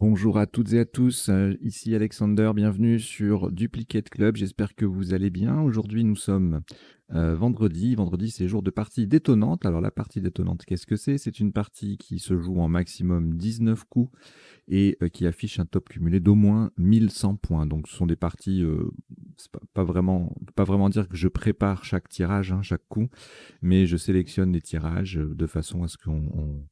Bonjour à toutes et à tous, ici Alexander, bienvenue sur Duplicate Club, j'espère que vous allez bien. Aujourd'hui nous sommes vendredi c'est jour de partie détonnante. Alors la partie détonnante, qu'est-ce que c'est? C'est une partie qui se joue en maximum 19 coups et qui affiche un top cumulé d'au moins 1100 points. Donc ce sont des parties, c'est pas vraiment dire que je prépare chaque tirage, hein, chaque coup, mais je sélectionne les tirages de façon à ce qu'on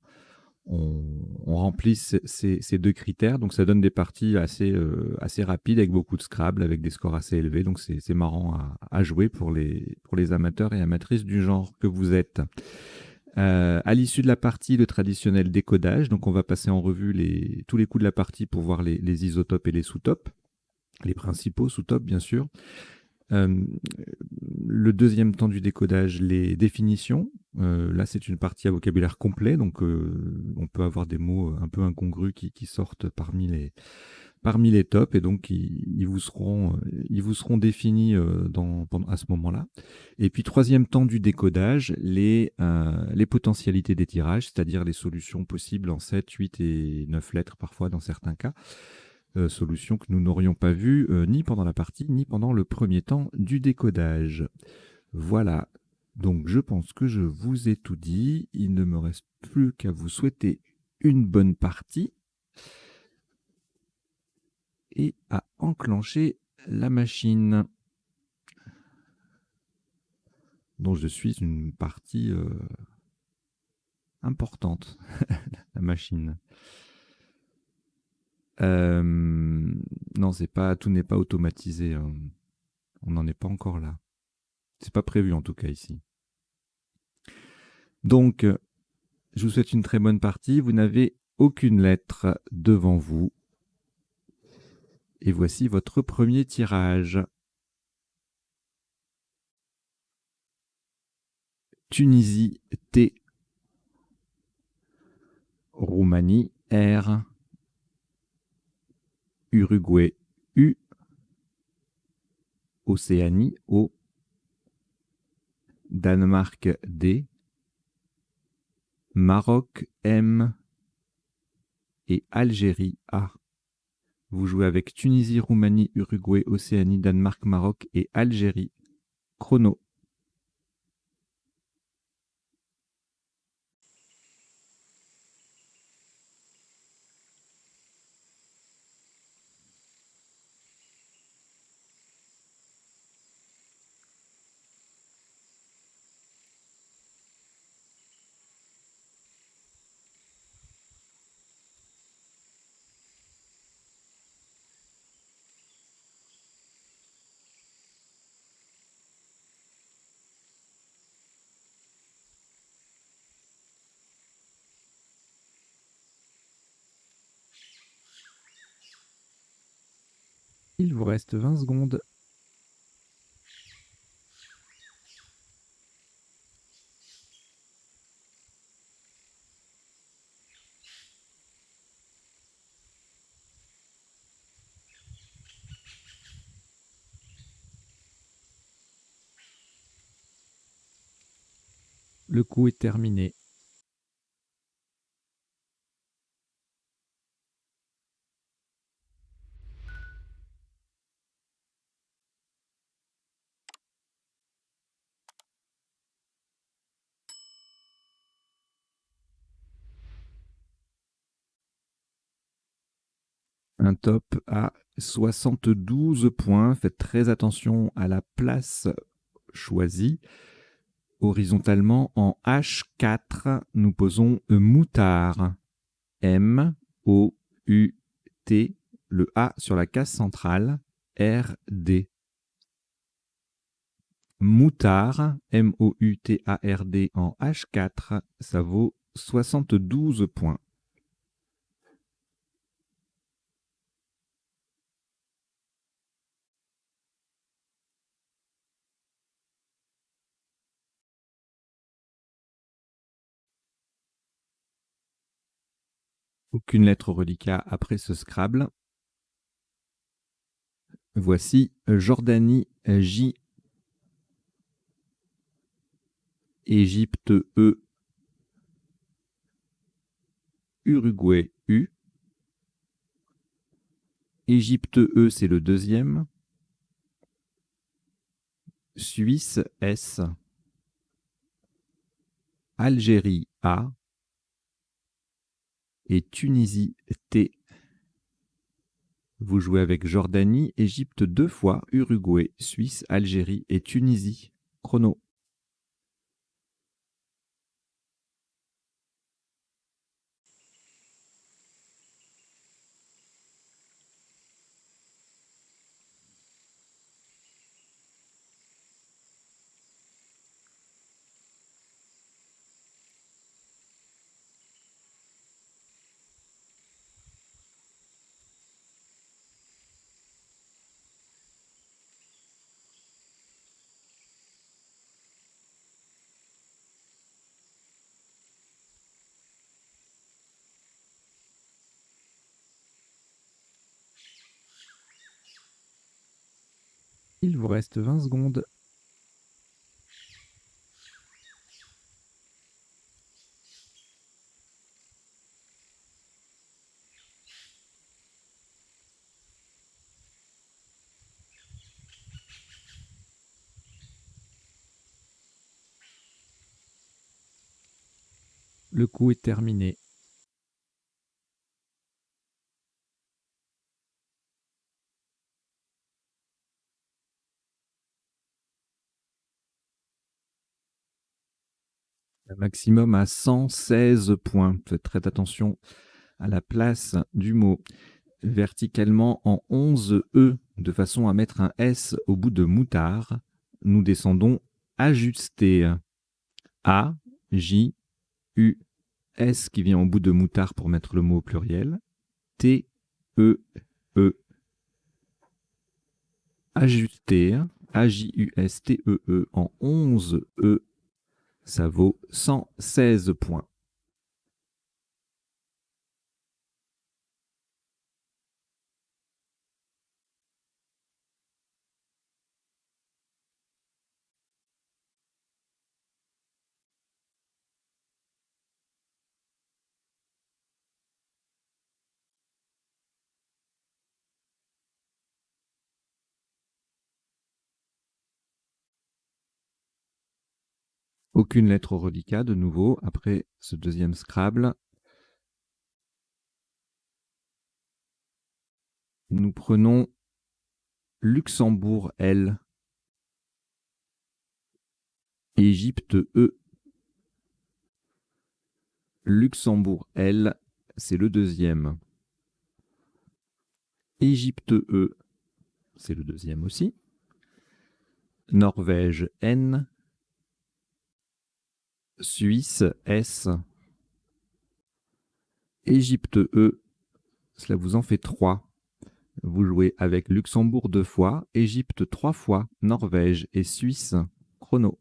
remplisse ces deux critères. Donc ça donne des parties assez rapides avec beaucoup de Scrabble, avec des scores assez élevés. Donc c'est marrant à jouer pour les amateurs et amatrices du genre que vous êtes. À l'issue de la partie, le traditionnel décodage. Donc on va passer en revue tous les coups de la partie pour voir les isotopes et les sous-topes. Les principaux sous-topes, bien sûr. Euh, le deuxième temps du décodage, les définitions. Là, c'est une partie à vocabulaire complet, donc on peut avoir des mots un peu incongrus qui sortent parmi les tops, et donc ils vous seront définis à ce moment-là. Et puis, troisième temps du décodage, les potentialités des tirages, c'est-à-dire les solutions possibles en 7, 8 et 9 lettres parfois dans certains cas. Solutions que nous n'aurions pas vues ni pendant la partie, ni pendant le premier temps du décodage. Voilà, donc je pense que je vous ai tout dit. Il ne me reste plus qu'à vous souhaiter une bonne partie et à enclencher la machine, dont je suis une partie importante, la machine. Non, tout n'est pas automatisé, hein. On n'en est pas encore là. C'est pas prévu en tout cas ici. Donc, je vous souhaite une très bonne partie. Vous n'avez aucune lettre devant vous. Et voici votre premier tirage. Tunisie T, Roumanie R, Uruguay U, Océanie O, Danemark D, Maroc M et Algérie A. Vous jouez avec Tunisie, Roumanie, Uruguay, Océanie, Danemark, Maroc et Algérie. Chrono. Il vous reste 20 secondes. Le coup est terminé. Un top à 72 points. Faites très attention à la place choisie. Horizontalement, en H4, nous posons moutard. M-O-U-T, le A sur la case centrale, R-D. Moutard, M-O-U-T-A-R-D en H4, ça vaut 72 points. Aucune lettre reliquat après ce Scrabble. Voici Jordanie J, Égypte E, Uruguay U, Égypte E, c'est le deuxième. Suisse S. Algérie A. Et Tunisie T. Vous jouez avec Jordanie, Égypte 2 fois, Uruguay, Suisse, Algérie et Tunisie. Chrono. Il vous reste 20 secondes. Le coup est terminé. Un maximum à 116 points. Faites très attention à la place du mot. Verticalement en 11 E, de façon à mettre un S au bout de moutard. Nous descendons ajuster. A, J, U, S qui vient au bout de moutard pour mettre le mot au pluriel. T, E, E. Ajuster. A-J-U-S-T-E-E en 11 E. Ça vaut 116 points. Aucune lettre au reliquat de nouveau après ce deuxième Scrabble. Nous prenons Luxembourg L, Égypte E. Luxembourg L, c'est le deuxième. Égypte E, c'est le deuxième aussi. Norvège N. Suisse S. Égypte E, cela vous en fait 3. Vous jouez avec Luxembourg 2 fois, Égypte 3 fois, Norvège et Suisse. Chrono.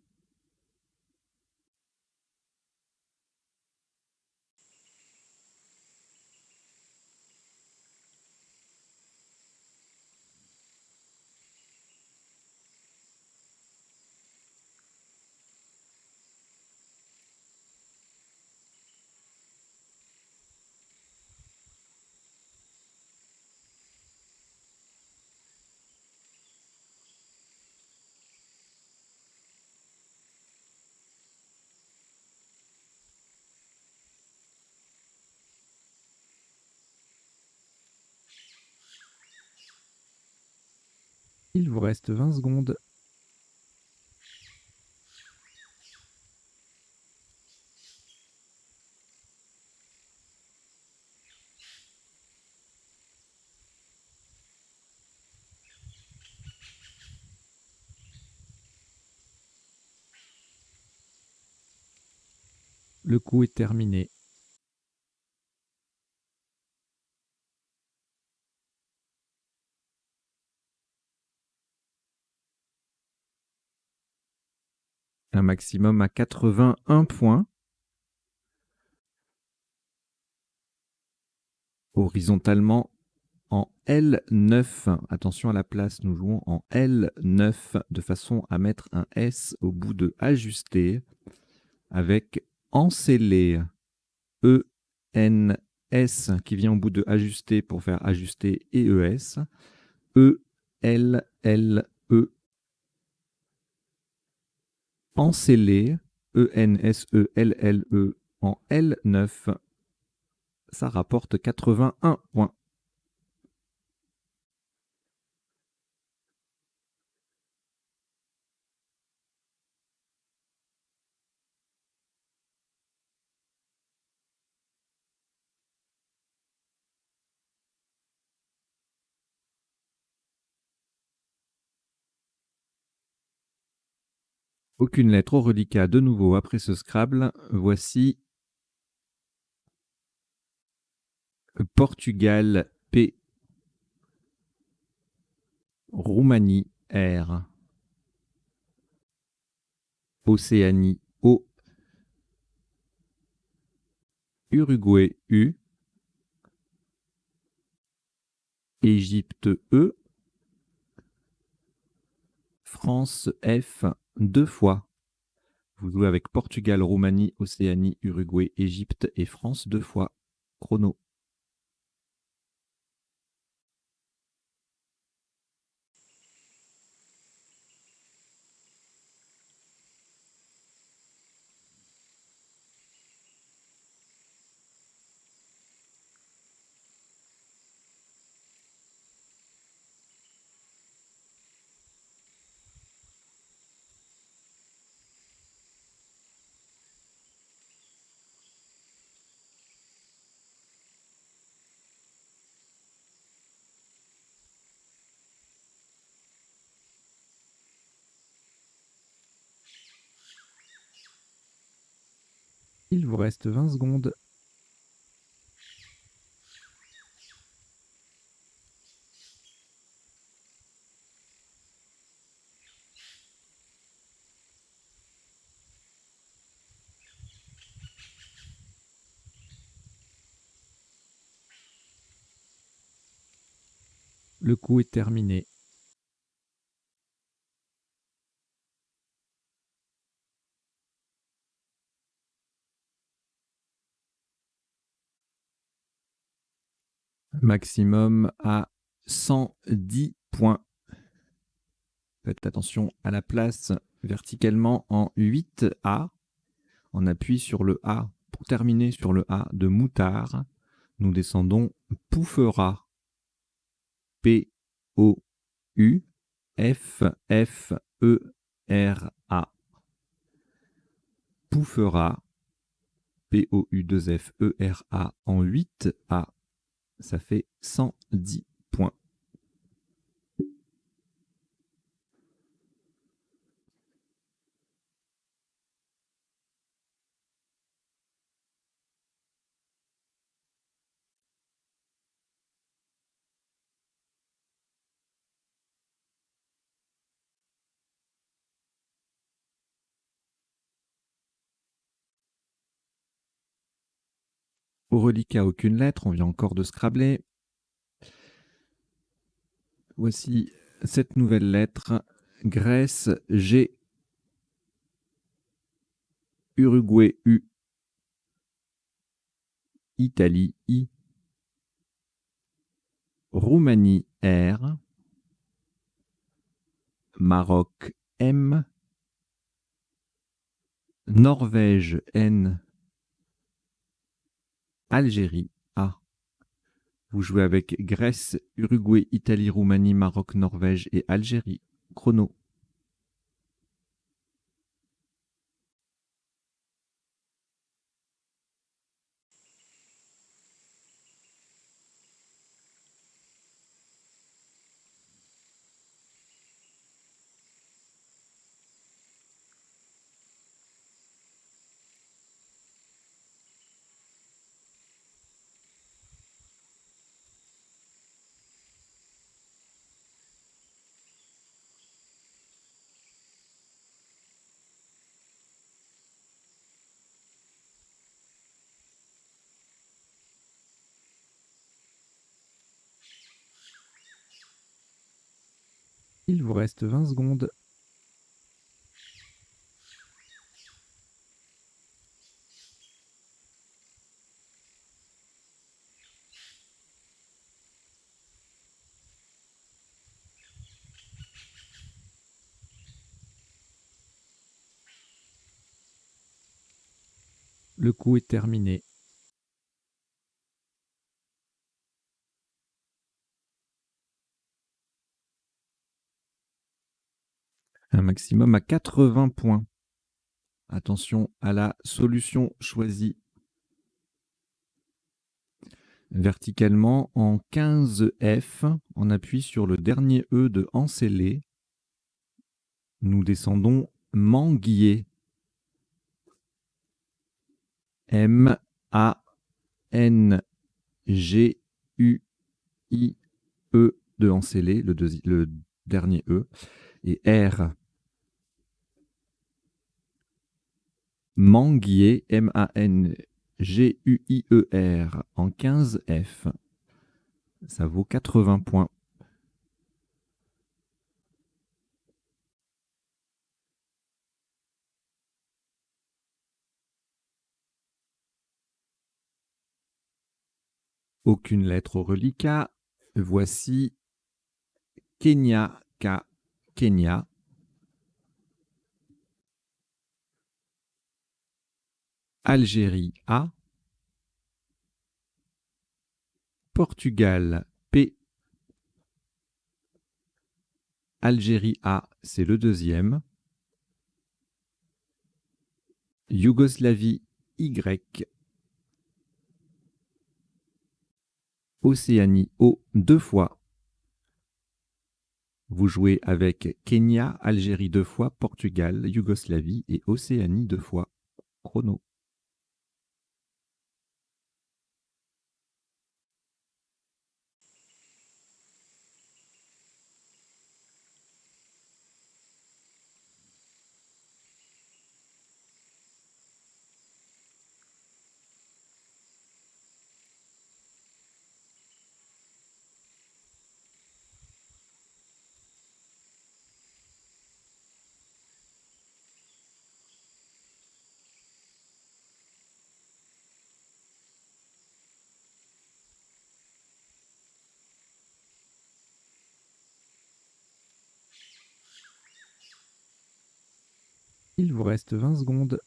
Il vous reste 20 secondes. Le coup est terminé. Un maximum à 81 points. Horizontalement en L9. Attention à la place, nous jouons en L9 de façon à mettre un S au bout de ajuster avec enceller. E-N-C-E-L-L. S qui vient au bout de ajuster pour faire ajuster et ES. E, L, L, E. Encelé, E-N-S-E-L-L-E en L9. Ça rapporte 81 points. Aucune lettre au reliquat de nouveau après ce Scrabble. Voici Portugal P, Roumanie R, Océanie O, Uruguay U, Égypte E, France F 2 fois. Vous jouez avec Portugal, Roumanie, Océanie, Uruguay, Égypte et France 2 fois. Chrono. Il vous reste 20 secondes. Le coup est terminé. Maximum à 110 points. Faites attention à la place verticalement en 8A. On appuie sur le A pour terminer sur le A de moutard. Nous descendons Pouffera. P-O-U F-F-E-R-A. Pouffera. P-O-U-2-F-E-R-A en 8A. Ça fait 110 points. Au reliquat, aucune lettre. On vient encore de scrabler. Voici cette nouvelle lettre. Grèce G. Uruguay U. Italie I. Roumanie R. Maroc M. Norvège N. Algérie A. Vous jouez avec Grèce, Uruguay, Italie, Roumanie, Maroc, Norvège et Algérie. Chrono. Il vous reste 20 secondes. Le coup est terminé. Un maximum à 80 points. Attention à la solution choisie. Verticalement en 15F, on appuie sur le dernier E de Ancellé. Nous descendons Manguier. M-A-N-G-U-I-E de Ancellé, le dernier E, et R. Manguier, M-A-N-G-U-I-E-R, en 15F. Ça vaut 80 points. Aucune lettre au reliquat. Voici Kenya, K, Kenya. Algérie, A. Portugal, P. Algérie A, c'est le deuxième. Yougoslavie, Y. Océanie, O, deux fois. Vous jouez avec Kenya, Algérie deux fois, Portugal, Yougoslavie et Océanie deux fois. Chrono. Il vous reste 20 secondes.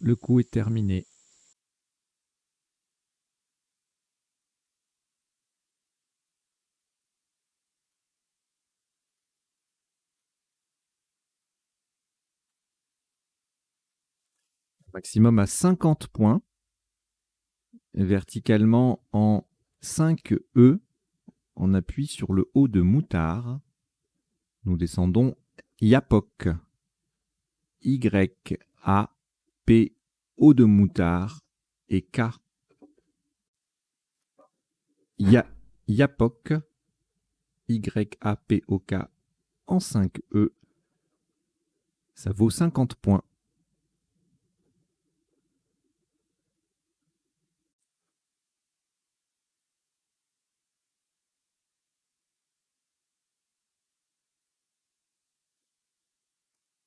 Le coup est terminé. Maximum à 50 points. Verticalement en 5E, on appuie sur le haut de Moutard. Nous descendons Yapok. Y-A-P, O de Moutard et K. Yapok. Y-A-P-O-K en 5E. Ça vaut 50 points.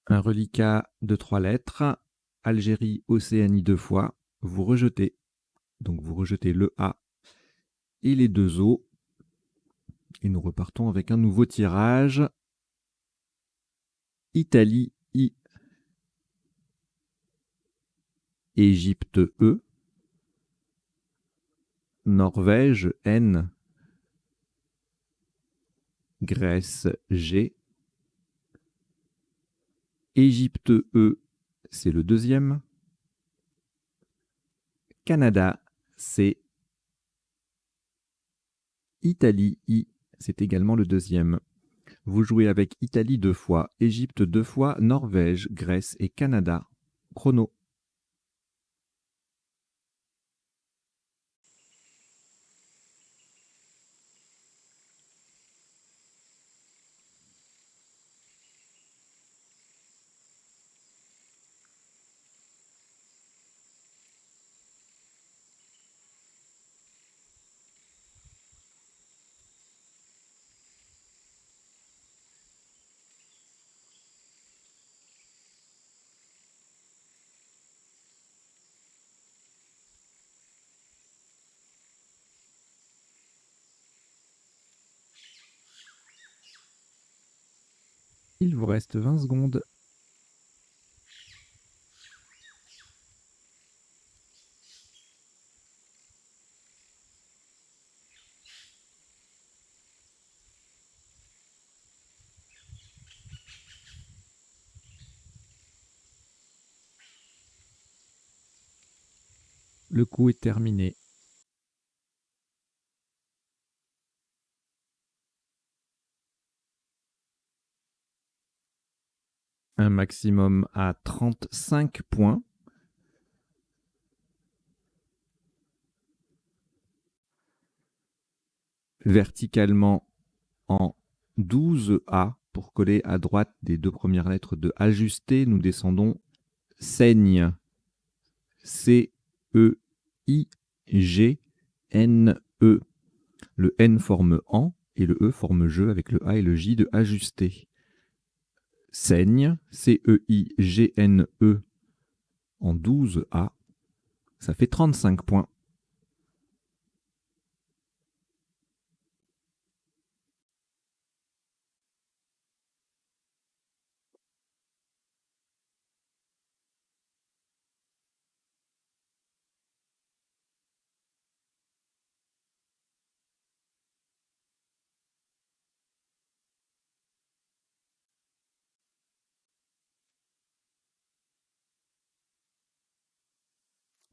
Un reliquat de 3 lettres. Algérie, Océanie deux fois. Vous rejetez. Donc vous rejetez le A et les deux O. Et nous repartons avec un nouveau tirage. Italie, I. Égypte, E. Norvège, N. Grèce, G. Égypte, E, c'est le deuxième. Canada, C. Italie, I, c'est également le deuxième. Vous jouez avec Italie deux fois, Égypte deux fois, Norvège, Grèce et Canada. Chrono. Il vous reste 20 secondes. Le coup est terminé. Un maximum à 35 points. Verticalement en 12A pour coller à droite des deux premières lettres de ajusté. Nous descendons saigne. C-E-I-G-N-E. Le N forme en et le E forme je avec le A et le J de ajusté. Saigne, C-E-I-G-N-E en 12A. Ça fait 35 points.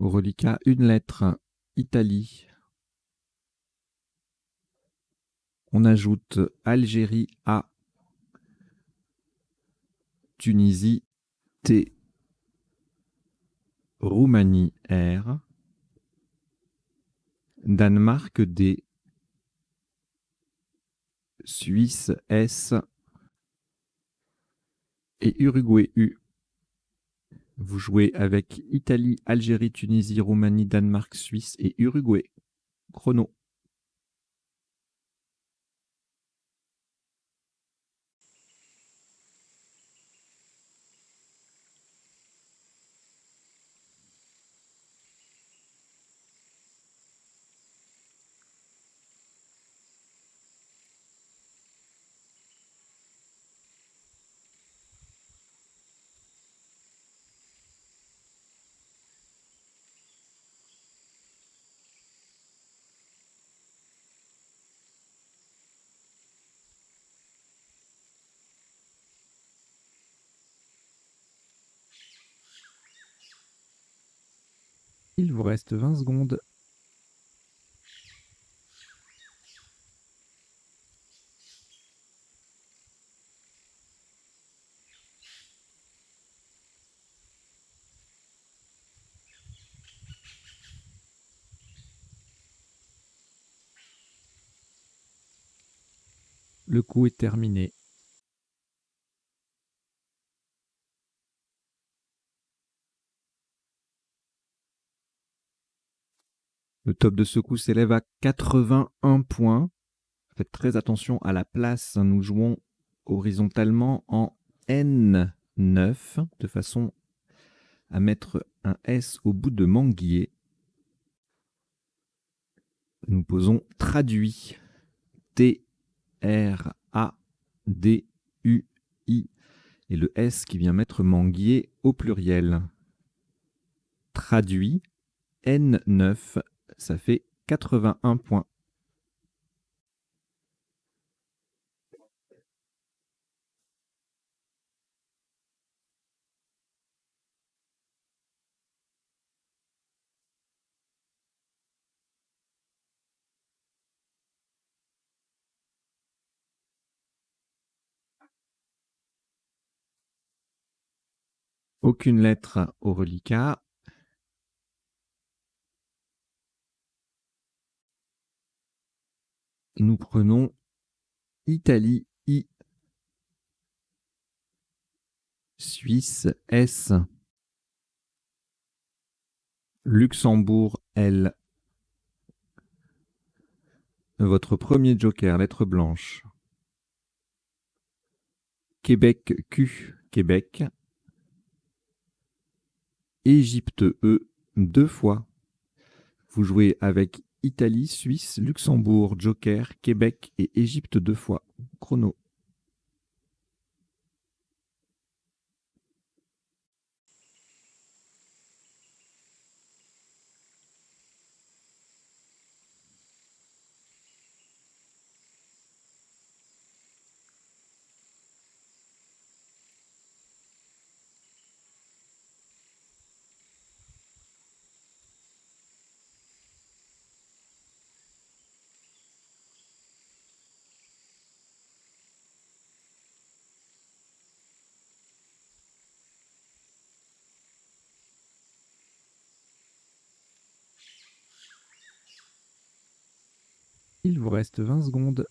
Au reliquat, une lettre, Italie. On ajoute Algérie A, Tunisie T, Roumanie R, Danemark D, Suisse S et Uruguay U. Vous jouez avec Italie, Algérie, Tunisie, Roumanie, Danemark, Suisse et Uruguay. Chrono. Il vous reste 20 secondes. Le coup est terminé. Le top de ce coup s'élève à 81 points. Faites très attention à la place. Nous jouons horizontalement en N9 de façon à mettre un S au bout de manguier. Nous posons traduit. T-R-A-D-U-I et le S qui vient mettre manguier au pluriel. Traduit N9, ça fait 81 points. Aucune lettre au reliquat. Nous prenons Italie I, Suisse S, Luxembourg L. Votre premier joker, lettre blanche. Québec Q, Québec. Égypte E, 2 fois. Vous jouez avec Italie, Suisse, Luxembourg, joker, Québec et Égypte 2 fois. Chrono. Il vous reste 20 secondes.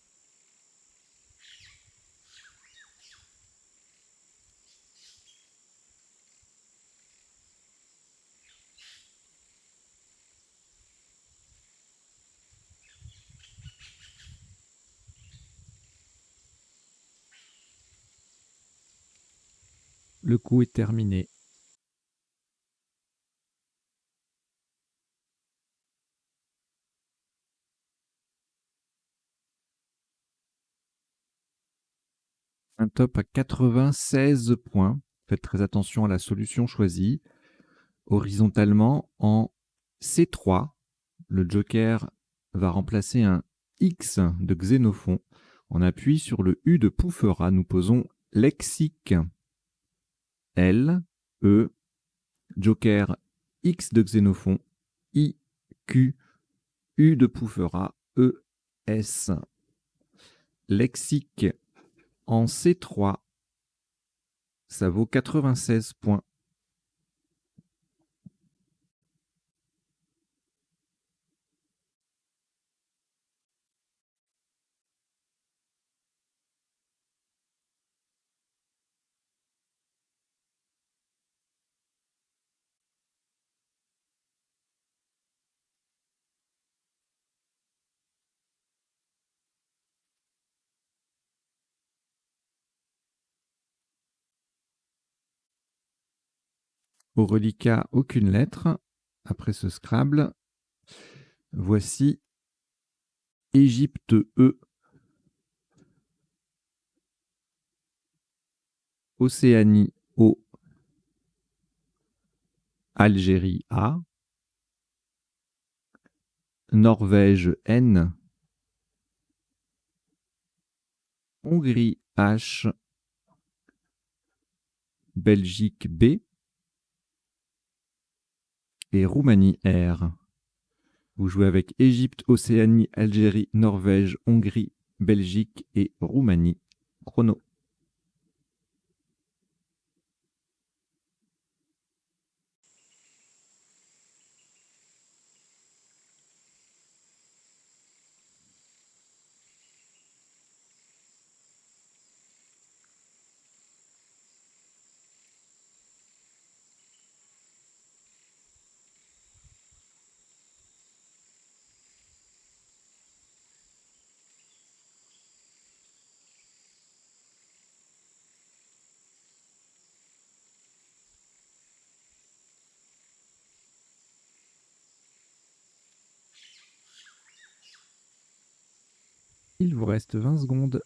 Le coup est terminé. Un top à 96 points. Faites très attention à la solution choisie. Horizontalement, en C3, le joker va remplacer un X de Xénophon. On appuie sur le U de Pouffera. Nous posons lexique. L, E, joker X de Xénophon, I, Q, U de Pouffera, E, S. Lexique en C3, ça vaut 96 points. Au reliquat, aucune lettre. Après ce Scrabble, voici Égypte E, Océanie O, Algérie A, Norvège N, Hongrie H, Belgique B et Roumanie R. Vous jouez avec Égypte, Océanie, Algérie, Norvège, Hongrie, Belgique et Roumanie. Chrono. Il vous reste 20 secondes.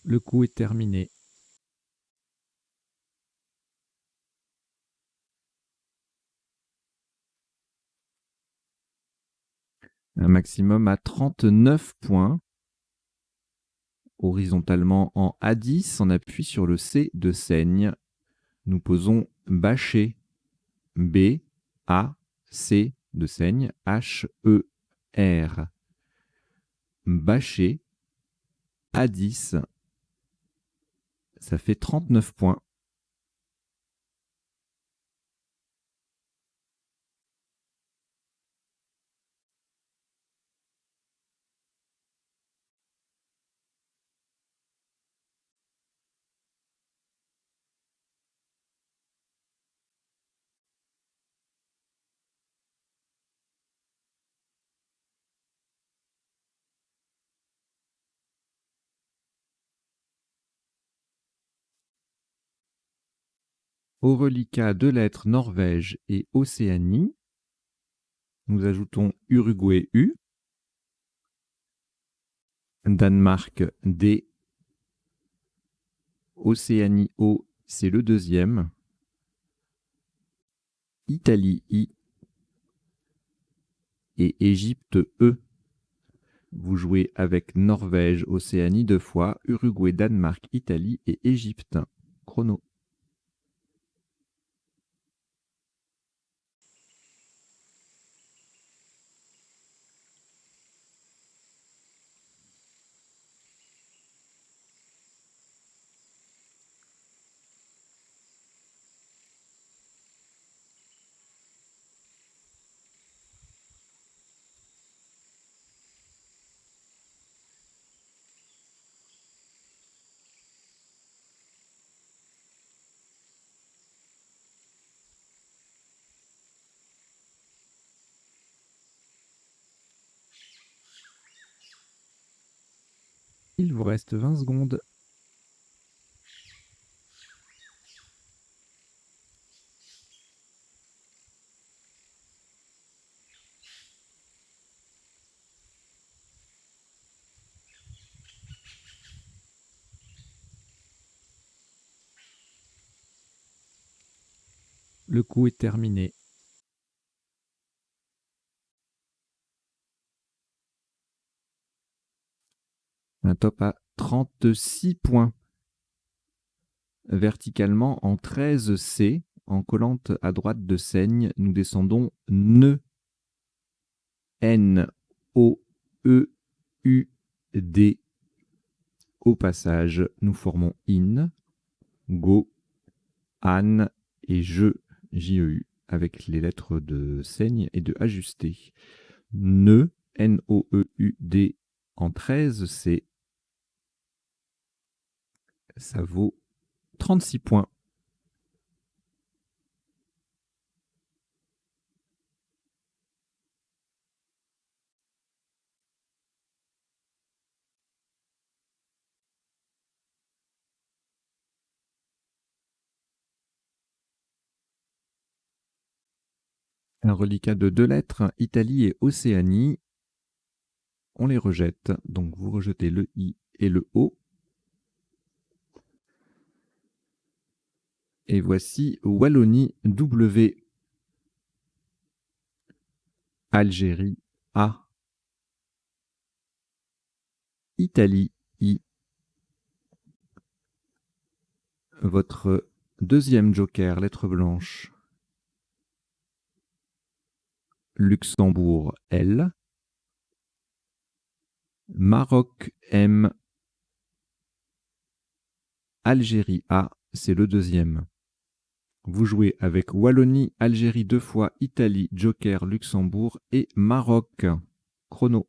Le coup est terminé. Un maximum à 39 points. Horizontalement en A10, on appuie sur le C de Seigne. Nous posons bâcher. B, A, C de Seigne, H, E, R. Bâcher. A10. Ça fait 39 points. Au reliquat, 2 lettres Norvège et Océanie. Nous ajoutons Uruguay U, Danemark D, Océanie O, c'est le deuxième, Italie I et Égypte E. Vous jouez avec Norvège, Océanie 2 fois, Uruguay, Danemark, Italie et Égypte. Chrono. Il vous reste 20 secondes. Le coup est terminé. Un top à 36 points. Verticalement en 13C, en collante à droite de seigne, nous descendons nœud. N, O, E, U, D. Au passage, nous formons in, go, an et je, J-E-U, avec les lettres de seigne et de ajusté. Nœud, N-O-E-U-D, en 13C, ça vaut 36 points. Un reliquat de 2 lettres, Italie et Océanie. On les rejette, donc vous rejetez le I et le O. Et voici Wallonie W, Algérie A, Italie I. Votre deuxième joker, lettre blanche, Luxembourg L, Maroc M, Algérie A, c'est le deuxième. Vous jouez avec Wallonie, Algérie 2 fois, Italie, joker, Luxembourg et Maroc. Chrono.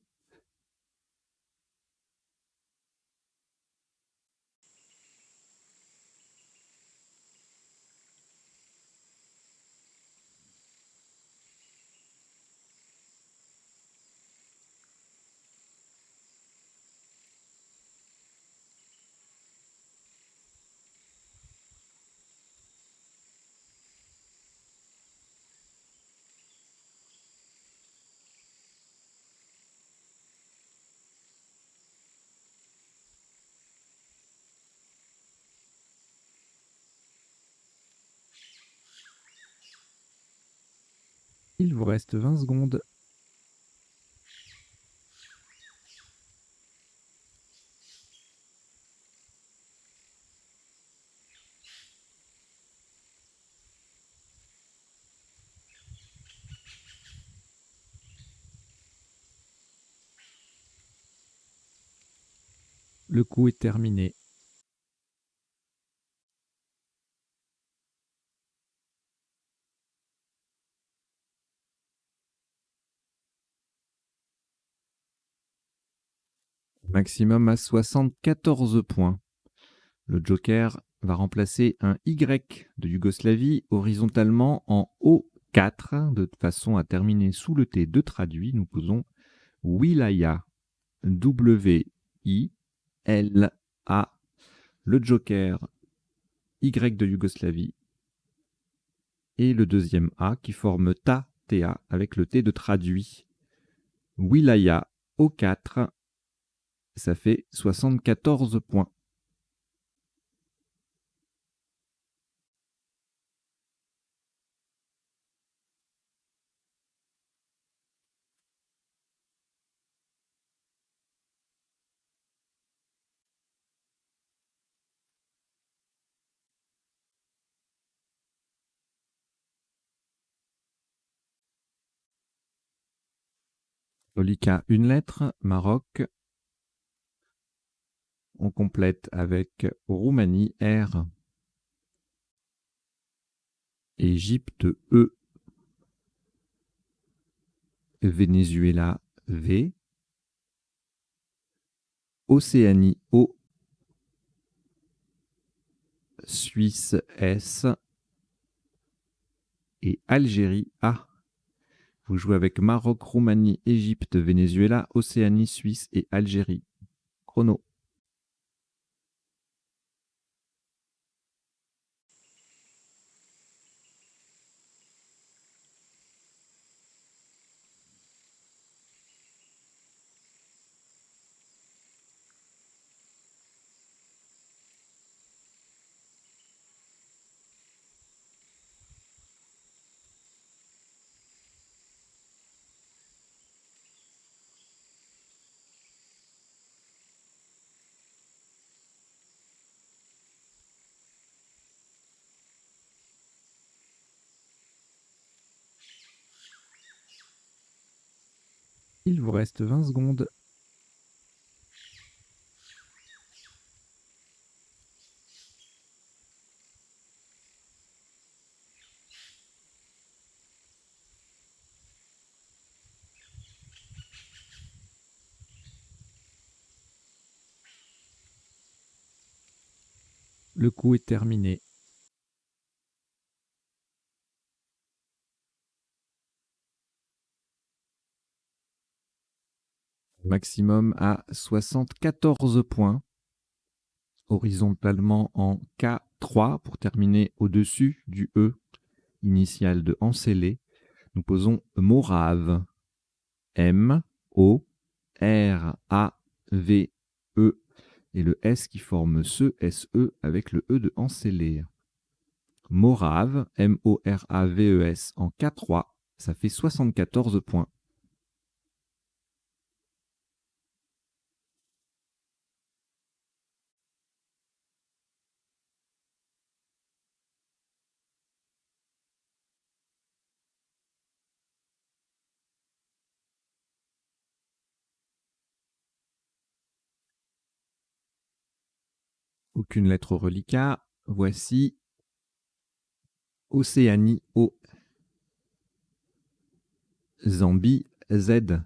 Il vous reste 20 secondes. Le coup est terminé. Maximum à 74 points. Le joker va remplacer un Y de Yougoslavie horizontalement en O4 de façon à terminer sous le T de traduit. Nous posons Wilaya, W-I-L-A. Le joker Y de Yougoslavie et le deuxième A qui forme TA avec le T de traduit. Wilaya O4, ça fait 74 points. Reliquat, une lettre, Maroc. On complète avec Roumanie, R. Égypte, E. Venezuela, V. Océanie, O. Suisse, S. Et Algérie, A. Vous jouez avec Maroc, Roumanie, Égypte, Venezuela, Océanie, Suisse et Algérie. Chrono. Il vous reste 20 secondes. Le coup est terminé. Maximum à 74 points. Horizontalement en K3 pour terminer au-dessus du E initial de Encelé. Nous posons Morave. M-O-R-A-V-E. Et le S qui forme ce S-E avec le E de Encelé. Morave, M-O-R-A-V-E-S en K3, ça fait 74 points. Aucune lettre au reliquat. Voici Océanie O. Zambie Z.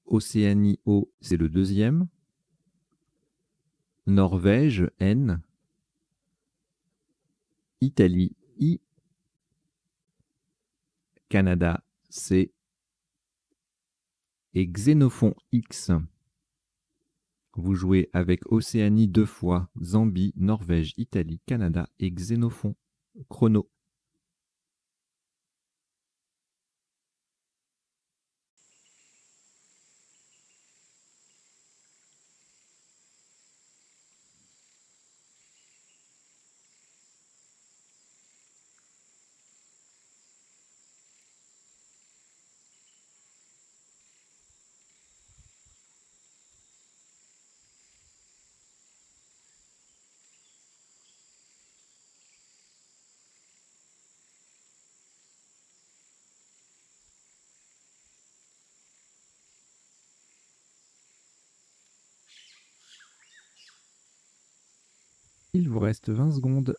Océanie O, c'est le deuxième. Norvège N. Italie I. Canada C. Et Xénophon X. Vous jouez avec Océanie 2 fois, Zambie, Norvège, Italie, Canada et Xénophon. Chrono. Il vous reste 20 secondes.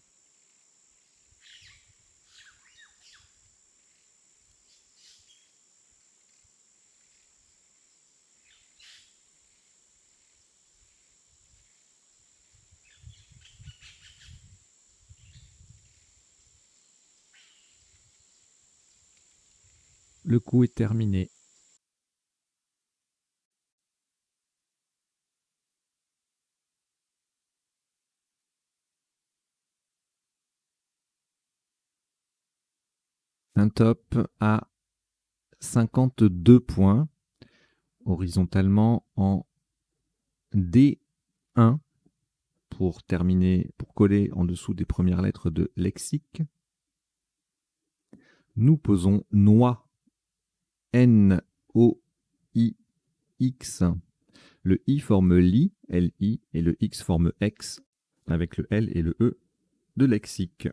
Le coup est terminé. Un top à 52 points, horizontalement en D1 pour terminer, pour coller en dessous des premières lettres de lexique. Nous posons noix, N-O-I-X. Le I forme li, L-I, et le X forme X, avec le L et le E de lexique.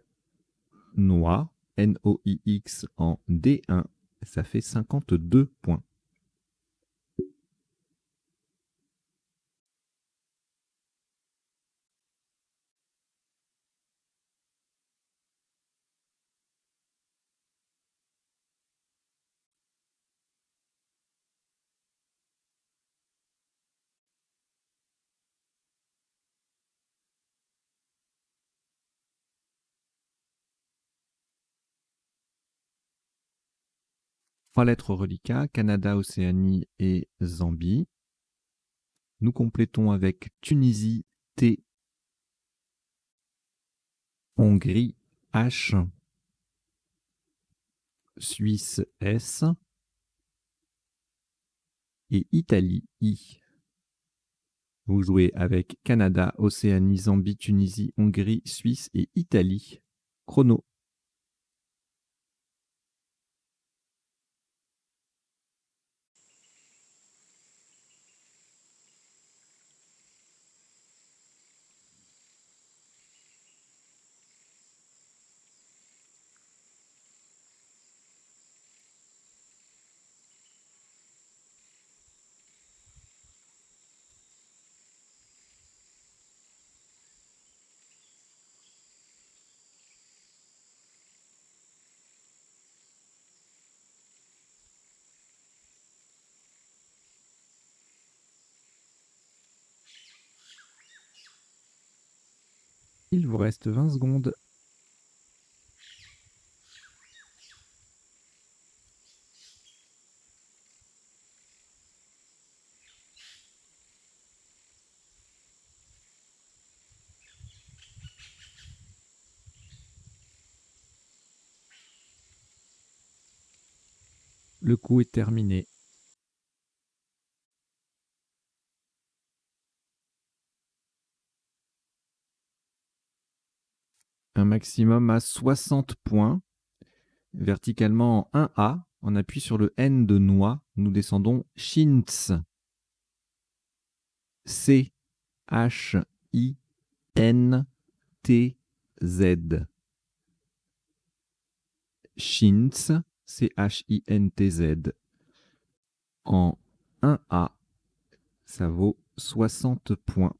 Noix, N-O-I-X en D1, ça fait 52 points. Trois lettres reliquats, Canada, Océanie et Zambie. Nous complétons avec Tunisie, T, Hongrie, H, Suisse, S, et Italie, I. Vous jouez avec Canada, Océanie, Zambie, Tunisie, Hongrie, Suisse et Italie. Chrono. Il vous reste 20 secondes. Le coup est terminé. Un maximum à 60 points. Verticalement en 1A, on appuie sur le N de noix. Nous descendons Chintz. C-H-I-N-T-Z. Chintz. C-H-I-N-T-Z. En 1A, ça vaut 60 points.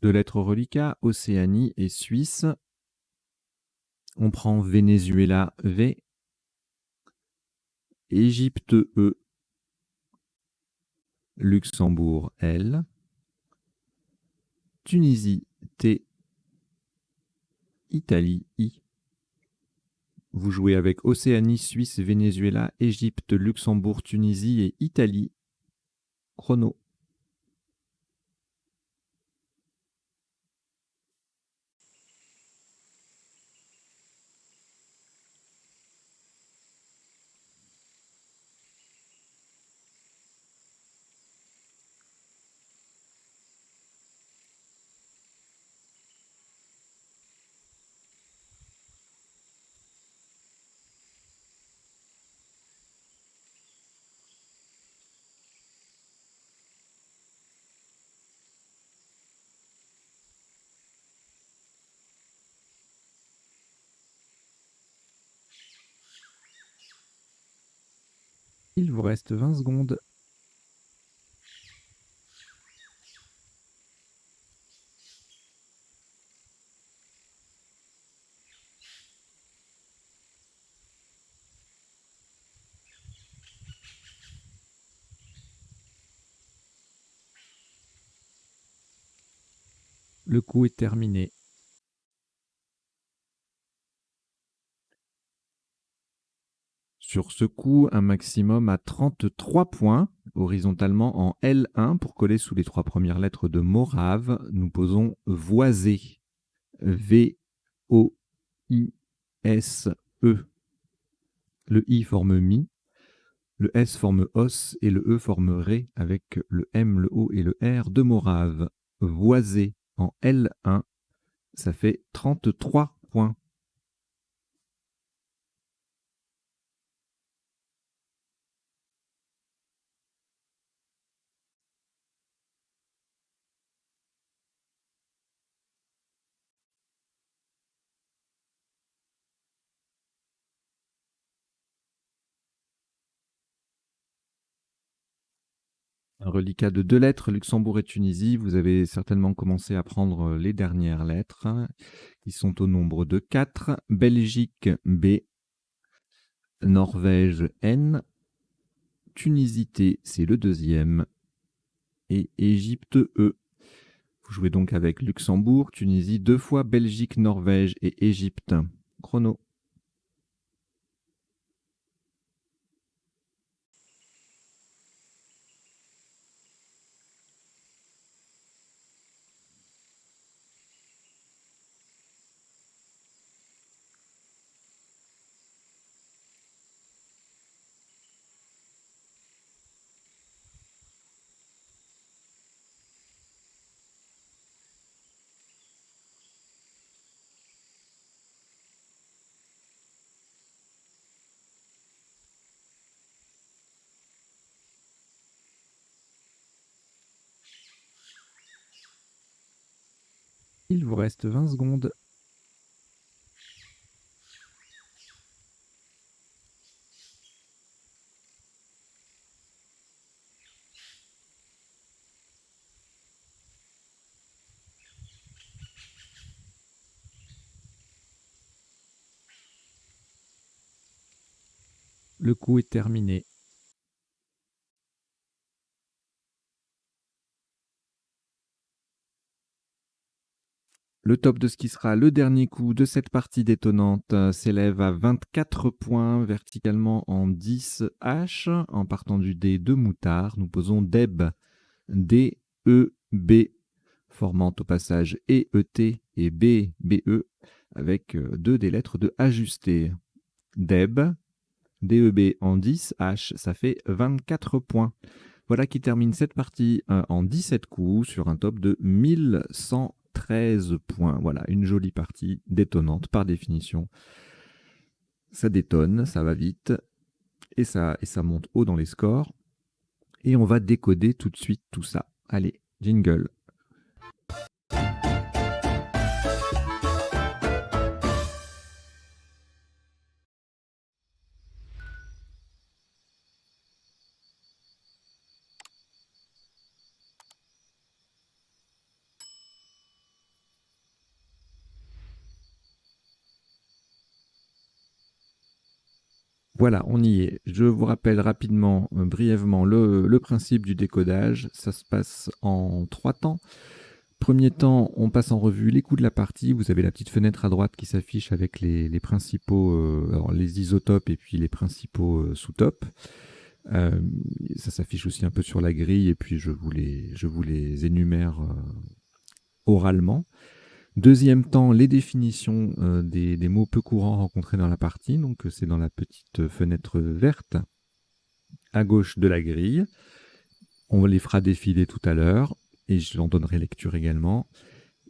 De lettres reliquats, Océanie et Suisse. On prend Venezuela V, Égypte E, Luxembourg L, Tunisie T, Italie I. Vous jouez avec Océanie, Suisse, Venezuela, Égypte, Luxembourg, Tunisie et Italie. Chrono. Il vous reste 20 secondes. Le coup est terminé. Sur ce coup, un maximum à 33 points, horizontalement en L1 pour coller sous les 3 premières lettres de Morave. Nous posons Voisé. V-O-I-S-E. Le I forme Mi, le S forme Os et le E forme Ré avec le M, le O et le R de Morave. Voisé en L1, ça fait 33 points. Un reliquat de 2 lettres, Luxembourg et Tunisie. Vous avez certainement commencé à prendre les dernières lettres, qui sont au nombre de 4. Belgique B, Norvège N, Tunisie T, c'est le deuxième, et Égypte E. Vous jouez donc avec Luxembourg, Tunisie, 2 fois Belgique, Norvège et Égypte. Chrono. Il vous reste 20 secondes. Le coup est terminé. Le top de ce qui sera le dernier coup de cette partie détonnante s'élève à 24 points verticalement en 10 H. En partant du dé de moutard, nous posons Deb, D-E-B, formant au passage E-E-T et B-B-E, avec deux des lettres de ajusté. Deb, D-E-B en 10 H, ça fait 24 points. Voilà qui termine cette partie en 17 coups sur un top de 1113 points. Voilà, une jolie partie détonnante par définition. Ça détonne, ça va vite et ça monte haut dans les scores. Et on va décoder tout de suite tout ça. Allez, jingle. Voilà, on y est. Je vous rappelle rapidement, brièvement, le principe du décodage. Ça se passe en 3 temps. Premier temps, on passe en revue les coups de la partie. Vous avez la petite fenêtre à droite qui s'affiche avec les principaux, alors les isotopes et puis les principaux sous-topes. Ça s'affiche aussi un peu sur la grille et puis je vous les énumère oralement. Deuxième temps, les définitions des mots peu courants rencontrés dans la partie. Donc c'est dans la petite fenêtre verte à gauche de la grille. On les fera défiler tout à l'heure et je l'en donnerai lecture également.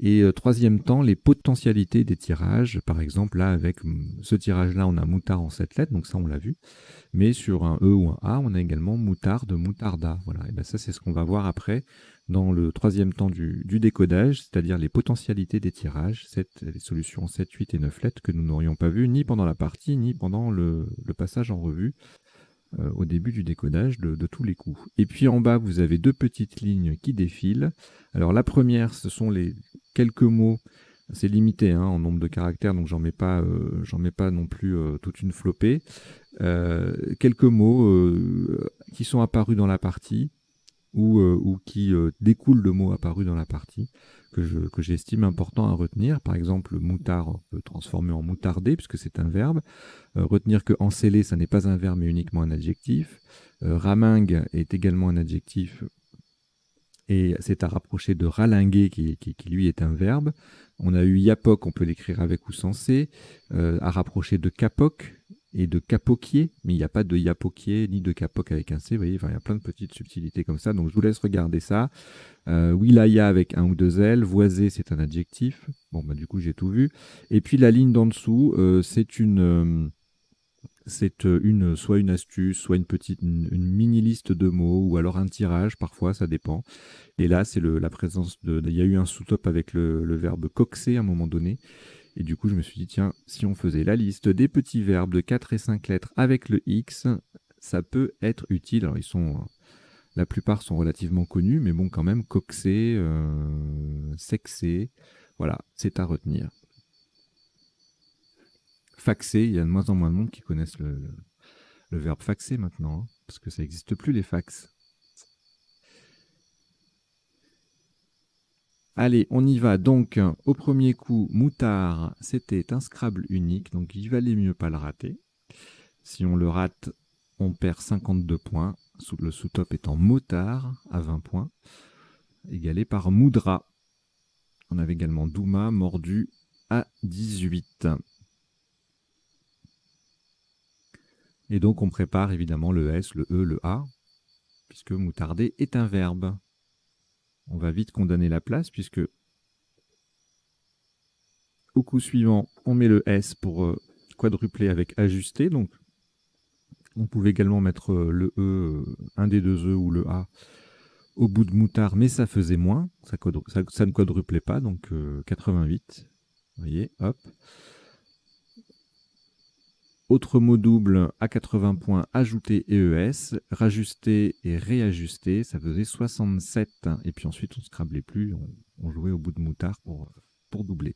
Et troisième temps, les potentialités des tirages. Par exemple, là, avec ce tirage-là, on a moutard en 7 lettres, donc ça, on l'a vu. Mais sur un E ou un A, on a également moutarde, moutarda. Voilà. Et bien ça, c'est ce qu'on va voir après dans le troisième temps du décodage, c'est-à-dire les potentialités des tirages, les solutions 7, 8 et 9 lettres que nous n'aurions pas vues ni pendant la partie, ni pendant le passage en revue. Au début du décodage de tous les coups. Et puis en bas, vous avez deux petites lignes qui défilent. Alors la première, ce sont les quelques mots. C'est limité en nombre de caractères, donc j'en mets pas non plus toute une flopée. Quelques mots qui sont apparus dans la partie ou qui découlent de mots apparus dans la partie que j'estime important à retenir. Par exemple, moutard, on peut transformer en moutarder puisque c'est un verbe. Retenir que enceller, ça n'est pas un verbe mais uniquement un adjectif. Ramingue est également un adjectif et c'est à rapprocher de ralinguer qui lui est un verbe. On a eu yapoc, on peut l'écrire avec ou sans C, à rapprocher de capoc et de capoquier, mais il n'y a pas de yapoquier ni de capoc avec un C, vous voyez, enfin, il y a plein de petites subtilités comme ça, donc je vous laisse regarder ça. Wilaya avec un ou deux L, voiser c'est un adjectif, bon bah du coup j'ai tout vu, et puis la ligne d'en dessous, c'est soit une astuce, soit une mini liste de mots, ou alors un tirage, parfois, ça dépend. Et là, c'est la présence il y a eu un sous-top avec le verbe coxer à un moment donné. Et du coup, je me suis dit, tiens, si on faisait la liste des petits verbes de 4 et 5 lettres avec le X, ça peut être utile. Alors, la plupart sont relativement connus, mais bon, quand même, coxer, sexer, voilà, c'est à retenir. Faxer, il y a de moins en moins de monde qui connaissent le verbe faxer maintenant, parce que ça n'existe plus les fax. Allez, on y va. Donc, au premier coup, moutard, c'était un Scrabble unique, donc il valait mieux pas le rater. Si on le rate, on perd 52 points, le sous-top étant motard à 20 points, égalé par moudra. On avait également douma, mordu à 18. Et donc, on prépare évidemment le S, le E, le A, puisque moutarder est un verbe. On va vite condamner la place, puisque au coup suivant, on met le S pour quadrupler avec ajusté. Donc, on pouvait également mettre le E, un des deux E ou le A au bout de moutard, mais ça faisait moins. Ça ne quadruplait pas, donc 88. Vous voyez, hop. Autre mot double à 80 points, ajouter EES, rajuster et réajuster, ça faisait 67. Et puis ensuite, on ne scrablait plus, on jouait au bout de moutard pour doubler.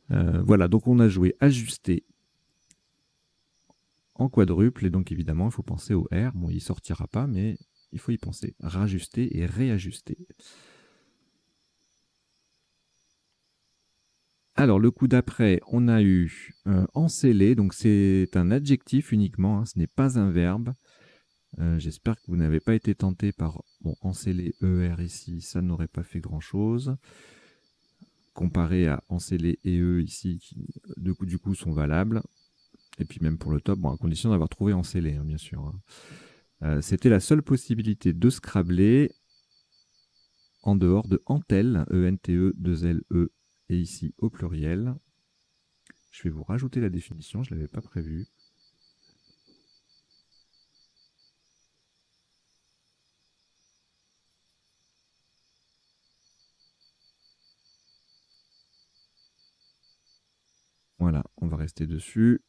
Voilà, donc on a joué ajuster en quadruple, et donc évidemment, il faut penser au R. Bon, il sortira pas, mais il faut y penser. Rajuster et réajuster. Alors, le coup d'après, on a eu enceller, donc c'est un adjectif uniquement, hein, ce n'est pas un verbe. J'espère que vous n'avez pas été tenté par enceller ER ici, ça n'aurait pas fait grand-chose. Comparé à enceller et E ici, qui du coup sont valables. Et puis même pour le top, à condition d'avoir trouvé enceller, hein, bien sûr. Hein. C'était la seule possibilité de scrabler en dehors de Entel, E-N-T-E, 2-L-E, et ici au pluriel. Je vais vous rajouter la définition, je ne l'avais pas prévu. Voilà, on va rester dessus.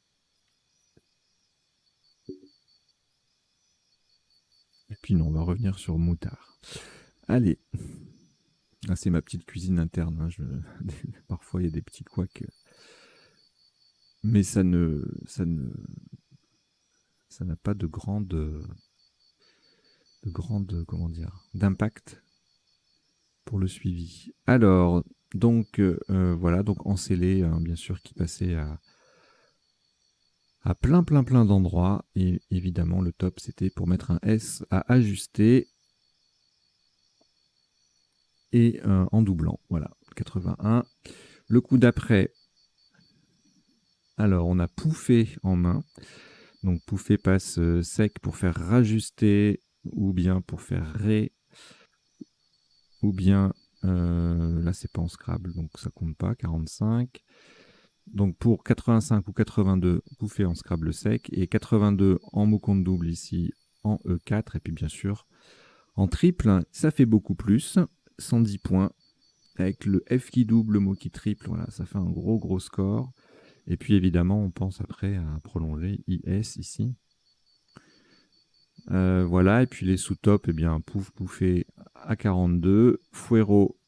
Et puis non, on va revenir sur moutard. Allez. Ah, c'est ma petite cuisine interne. Hein. Parfois, il y a des petits couacs. Mais ça n'a pas comment dire, d'impact pour le suivi. Alors, donc, voilà, donc enceller, hein, bien sûr, qui passait à plein d'endroits. Et évidemment, le top, c'était pour mettre un S à ajuster et en doublant. Voilà, 81. Le coup d'après, alors on a pouffé en main. Donc pouffer passe sec pour faire rajuster, ou bien pour faire ré, ou bien là c'est pas en Scrabble, donc ça compte pas, 45. Donc pour 85 ou 82, pouffer en Scrabble sec, et 82 en mot compte double ici en E4, et puis bien sûr en triple, ça fait beaucoup plus, 110 points, avec le F qui double, le mot qui triple, voilà, ça fait un gros score. Et puis évidemment, on pense après à prolonger IS ici. Voilà, et puis les sous-tops, eh bien, pouffé à 42. Fuero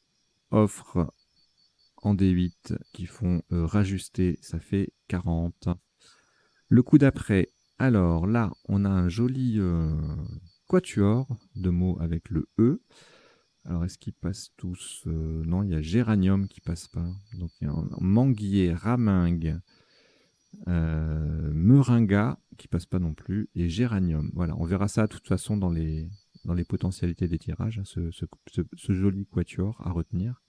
offre en D8 qui font rajuster, ça fait 40. Le coup d'après, alors là, on a un joli quatuor de mots avec le E. Alors, est-ce qu'ils passent tous Non, il y a géranium qui passe pas. Donc, il y a manguier, ramingue, meringa qui passe pas non plus, et géranium. Voilà, on verra ça de toute façon dans les potentialités des tirages, hein, ce joli quatuor à retenir.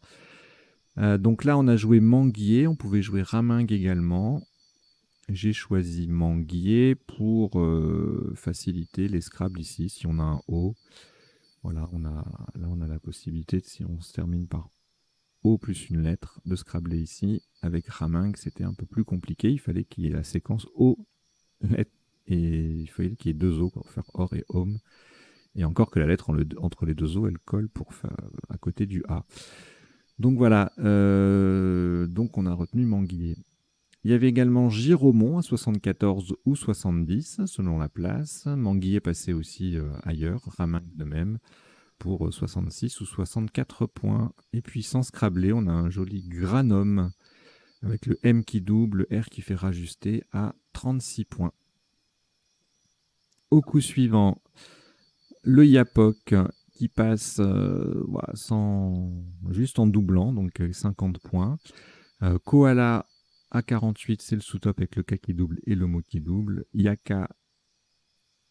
Donc là, on a joué manguier, on pouvait jouer ramingue également. J'ai choisi manguier pour faciliter les Scrabble ici, si on a un O. Voilà, là on a la possibilité, si on se termine par O plus une lettre, de scrabbler ici. Avec ramingue, c'était un peu plus compliqué. Il fallait qu'il y ait la séquence O, lettre, et il fallait qu'il y ait deux O pour faire or et home. Et encore que la lettre entre les deux O, elle colle pour faire à côté du A. Donc voilà, donc on a retenu manguier. Il y avait également Giromont à 74 ou 70, selon la place. Manguier passait aussi ailleurs, ramingue de même, pour 66 ou 64 points. Et puis sans scrabler, on a un joli granum, avec le M qui double, le R qui fait rajuster à 36 points. Au coup suivant, le Yapok qui passe voilà, juste en doublant, donc 50 points. Koala à 48, c'est le sous-top avec le K qui double et le mot qui double. Yaka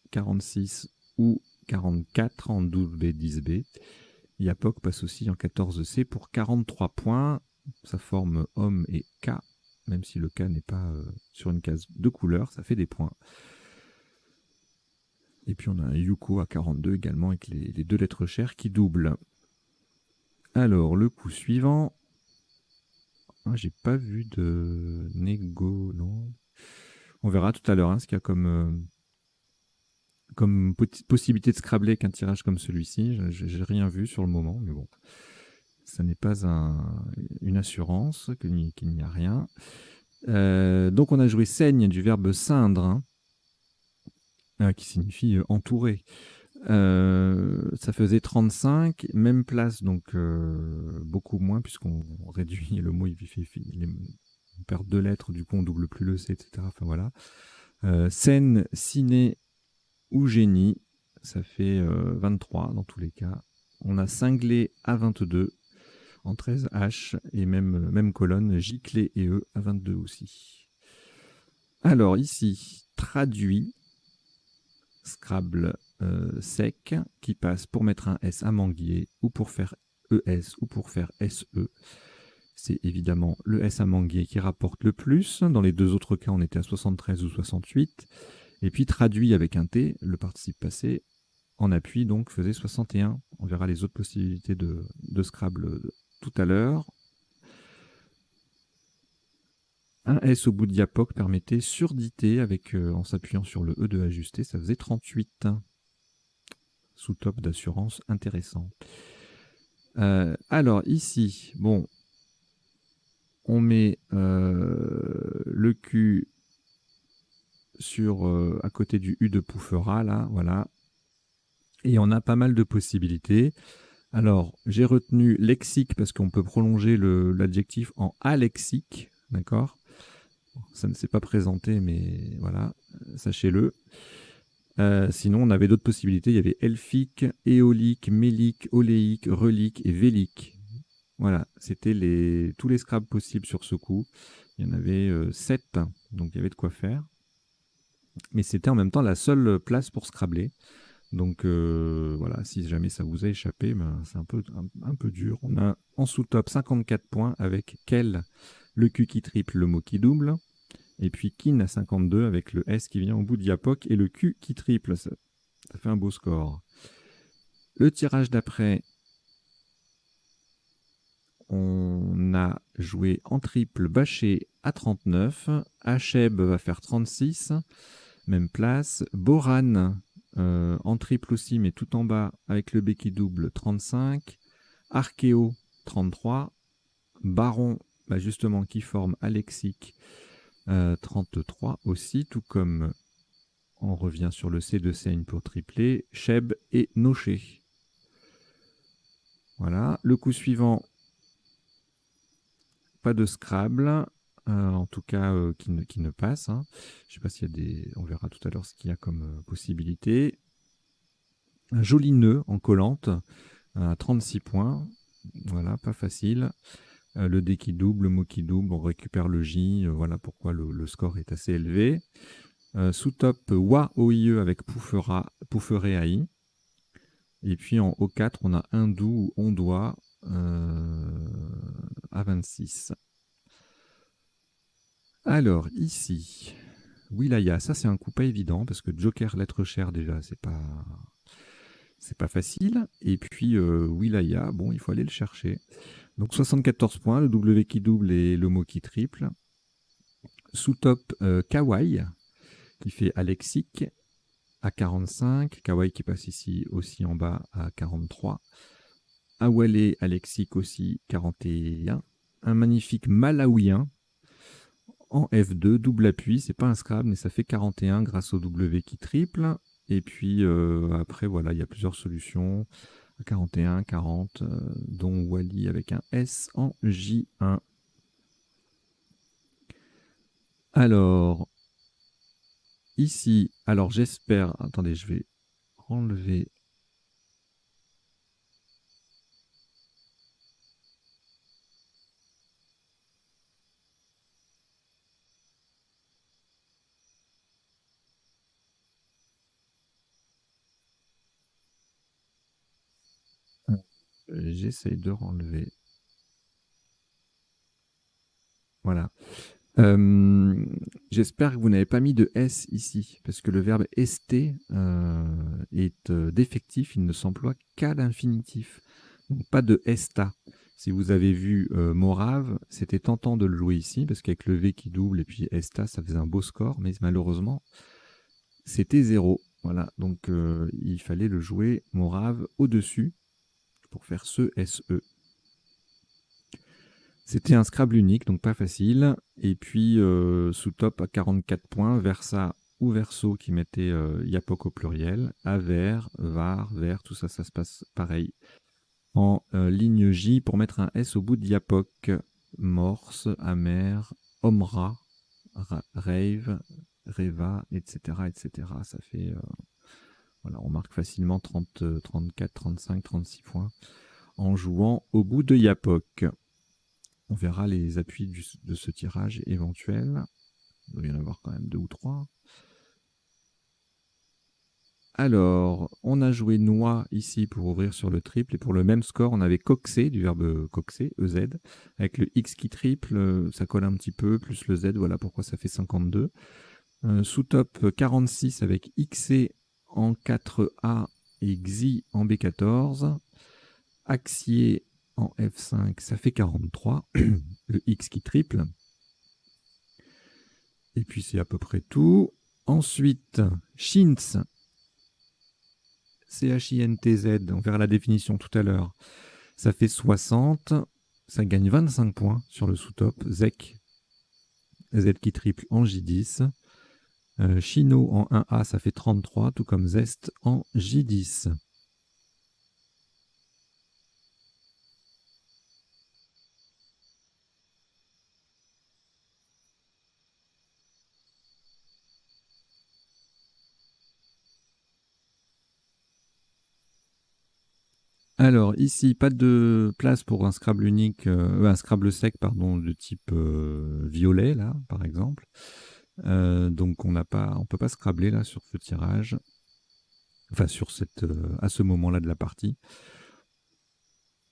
46 ou 44 en 12B, 10B. Yapok passe aussi en 14C pour 43 points. Ça forme homme et K, même si le K n'est pas sur une case de couleur, ça fait des points. Et puis on a un Yuko à 42 également avec les deux lettres chères qui doublent. Alors le coup suivant, j'ai pas vu de négo, non. On verra tout à l'heure hein, ce qu'il y a comme possibilité de scrabler avec un tirage comme celui-ci. J'ai rien vu sur le moment, mais bon, ça n'est pas une assurance qu'il n'y a rien. Donc on a joué saigne du verbe ceindre, hein, qui signifie entourer. Ça faisait 35, même place, donc beaucoup moins, puisqu'on réduit le mot, on perd deux lettres, du coup on double plus le C, etc. Enfin voilà. Scène, ciné ou génie, ça fait 23 dans tous les cas. On a cinglé à 22 en 13H et même colonne, J-clé et E à 22 aussi. Alors ici, traduit, Scrabble sec, qui passe pour mettre un S à Manguier ou pour faire ES ou pour faire SE. C'est évidemment le S à Manguier qui rapporte le plus. Dans les deux autres cas, on était à 73 ou 68. Et puis traduit avec un T, le participe passé, en appui, donc faisait 61. On verra les autres possibilités de Scrabble tout à l'heure. Un S au bout de diapoc permettait surdité avec, en s'appuyant sur le E de ajuster, ça faisait 38. Sous top d'assurance intéressant. Alors ici, bon, on met le Q sur à côté du U de Pouffera, là, voilà. Et on a pas mal de possibilités. Alors, j'ai retenu lexique parce qu'on peut prolonger l'adjectif en alexique, d'accord? Ça ne s'est pas présenté, mais voilà, sachez-le. Sinon, on avait d'autres possibilités. Il y avait elfique, éolique, mélique, oléique, relique et vélique. Voilà, c'était tous les Scrabble possibles sur ce coup. Il y en avait 7, donc il y avait de quoi faire. Mais c'était en même temps la seule place pour Scrabbler. Donc voilà, si jamais ça vous a échappé, ben, c'est un peu dur. On a en sous-top 54 points avec quel, le Q qui triple, le mot qui double. Et puis Kin à 52 avec le S qui vient au bout de diapoc et le Q qui triple. Ça fait un beau score. Le tirage d'après, on a joué en triple Bâché à 39. Hacheb va faire 36. Même place. Boran en triple aussi, mais tout en bas avec le B qui double, 35. Archéo, 33. Baron, bah justement, qui forme Alexique, 33 aussi, tout comme on revient sur le C de Seigne pour tripler, Cheb et Noché. Voilà, le coup suivant, pas de Scrabble, en tout cas qui ne passe. Hein. Je ne sais pas s'il y a des... On verra tout à l'heure ce qu'il y a comme possibilité. Un joli nœud en collante, à 36 points. Voilà, pas facile. Le D qui double, le mot qui double, on récupère le J. Voilà pourquoi le score est assez élevé. Sous top, Wa OIE avec Poufferet AI. Et puis en O4, on a Hindou ou Ondois à 26. Alors, ici, Wilaya, ça c'est un coup pas évident, parce que Joker, lettre chère déjà, c'est pas facile. Et puis Wilaya, bon, il faut aller le chercher. Donc 74 points, le W qui double et le mot qui triple. Sous top, Kawaii, qui fait Alexique à 45. Kawaii qui passe ici aussi en bas à 43. Awale Alexique aussi 41. Un magnifique Malaouien en F2, double appui, c'est pas un Scrabble, mais ça fait 41 grâce au W qui triple. Et puis après, voilà, il y a plusieurs solutions. 41, 40, dont Wally avec un S en J1. Alors, ici, alors j'espère... Attendez, je vais enlever... J'essaye de renlever. Voilà. J'espère que vous n'avez pas mis de S ici, parce que le verbe ester est défectif, il ne s'emploie qu'à l'infinitif. Donc pas de esta. Si vous avez vu Morave, c'était tentant de le jouer ici, parce qu'avec le V qui double et puis esta, ça faisait un beau score, mais malheureusement, c'était 0. Voilà, donc il fallait le jouer Morave au-dessus pour faire ce SE. C'était un Scrabble unique, donc pas facile. Et puis, sous top à 44 points, Versa ou Verso qui mettait Yapok au pluriel, Aver, Var, Ver, tout ça, ça se passe pareil. En ligne J pour mettre un S au bout de Yapok, Morse, Amer, Omra, Rave, Reva, etc., etc. Ça fait, voilà, on marque facilement 30, 34, 35, 36 points en jouant au bout de Yapok. On verra les appuis de ce tirage éventuel. Il doit y en avoir quand même 2 ou 3. Alors, on a joué Noix ici pour ouvrir sur le triple. Et pour le même score, on avait coxé, du verbe coxer, EZ. Avec le X qui triple, ça colle un petit peu, plus le Z, voilà pourquoi ça fait 52. Sous-top 46 avec XC en 4A et Xi en B14. Axier en F5, ça fait 43. Le X qui triple. Et puis c'est à peu près tout. Ensuite, Chintz. C-H-I-N-T-Z, on verra la définition tout à l'heure. Ça fait 60, ça gagne 25 points sur le sous-top. Zek, Z qui triple en J10. Chino en 1A, ça fait 33, tout comme Zest en J10. Alors ici, pas de place pour un Scrabble unique, un Scrabble sec, pardon, de type violet là, par exemple. Donc on peut pas Scrabbler là sur ce tirage, enfin sur à ce moment-là de la partie.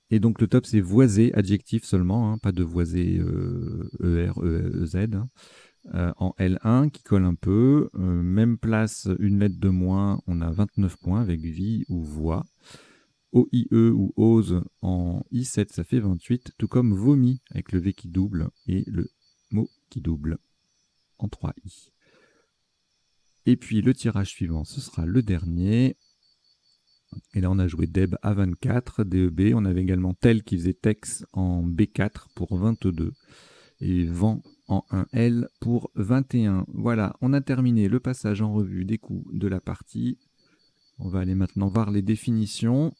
Et donc le top c'est voisé, adjectif seulement, hein, pas de voisé ER, EZ, hein, en L1 qui colle un peu. Même place, une lettre de moins, on a 29 points avec vie ou voix. OIE ou ose en I7, ça fait 28, tout comme vomi avec le V qui double et le mot qui double en 3i. Et puis le tirage suivant, ce sera le dernier. Et là, on a joué Deb à 24, DEB. On avait également Tel qui faisait Tex en B4 pour 22. Et Vent en 1L pour 21. Voilà, on a terminé le passage en revue des coups de la partie. On va aller maintenant voir les définitions.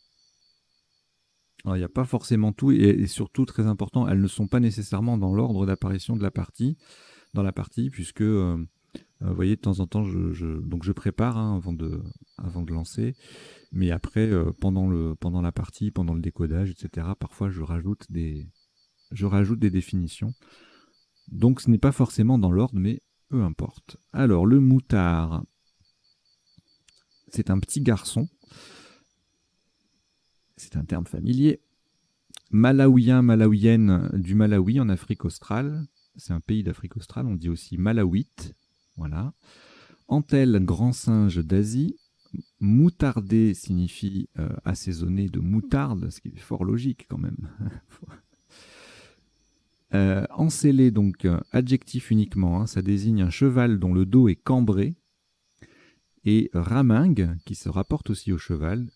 Alors, il n'y a pas forcément tout, et surtout, très important, elles ne sont pas nécessairement dans l'ordre d'apparition de la partie, puisque, vous voyez, de temps en temps, donc je prépare hein, avant de lancer. Mais après, pendant la partie, pendant le décodage, etc., parfois je rajoute des définitions. Donc ce n'est pas forcément dans l'ordre, mais peu importe. Alors, le moutard, c'est un petit garçon. C'est un terme familier. Malaouien, malawienne du Malawi en Afrique australe. C'est un pays d'Afrique australe, on dit aussi malawite. Voilà. Antel, grand singe d'Asie. Moutardé signifie assaisonné de moutarde, ce qui est fort logique quand même. Encellé, donc adjectif uniquement, hein, ça désigne un cheval dont le dos est cambré. Et ramingue, qui se rapporte aussi au cheval,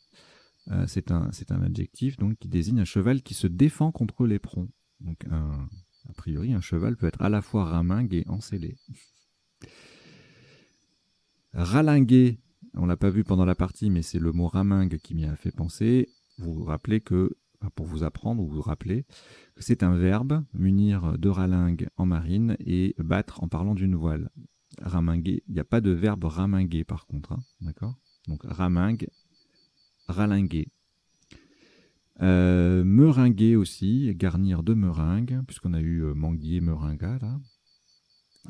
c'est un adjectif donc, qui désigne un cheval qui se défend contre l'éperon. Donc a priori, un cheval peut être à la fois ramingue et encellé. Ralinguer, on ne l'a pas vu pendant la partie, mais c'est le mot ramingue qui m'y a fait penser. Vous vous rappelez que, pour vous apprendre ou vous rappeler, que c'est un verbe, munir de ralingue en marine et battre en parlant d'une voile. Raminguer, il n'y a pas de verbe raminguer par contre, hein, d'accord? Donc ramingue, ralinguer. Meringuer aussi, garnir de meringue, puisqu'on a eu manguier, meringa là.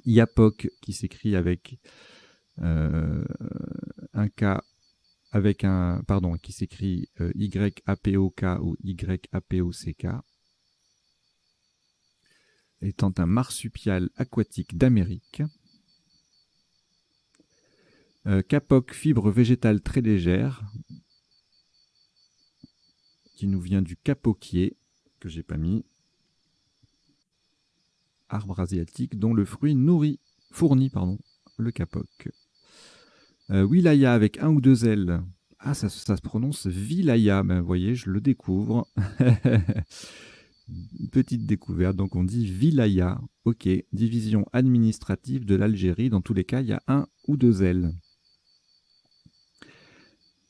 Yapok qui s'écrit avec un K avec un, pardon, qui s'écrit Y-A-P-O-K ou Y-A-P-O-C-K, étant un marsupial aquatique d'Amérique. Kapok, fibre végétale très légère, qui nous vient du capoquier, que j'ai pas mis, arbre asiatique dont le fruit fournit le kapok. Wilaya avec un ou deux L. Ah, ça se prononce Vilaya. Ben, vous voyez, je le découvre. Petite découverte. Donc, on dit Vilaya. Ok. Division administrative de l'Algérie. Dans tous les cas, il y a un ou deux L.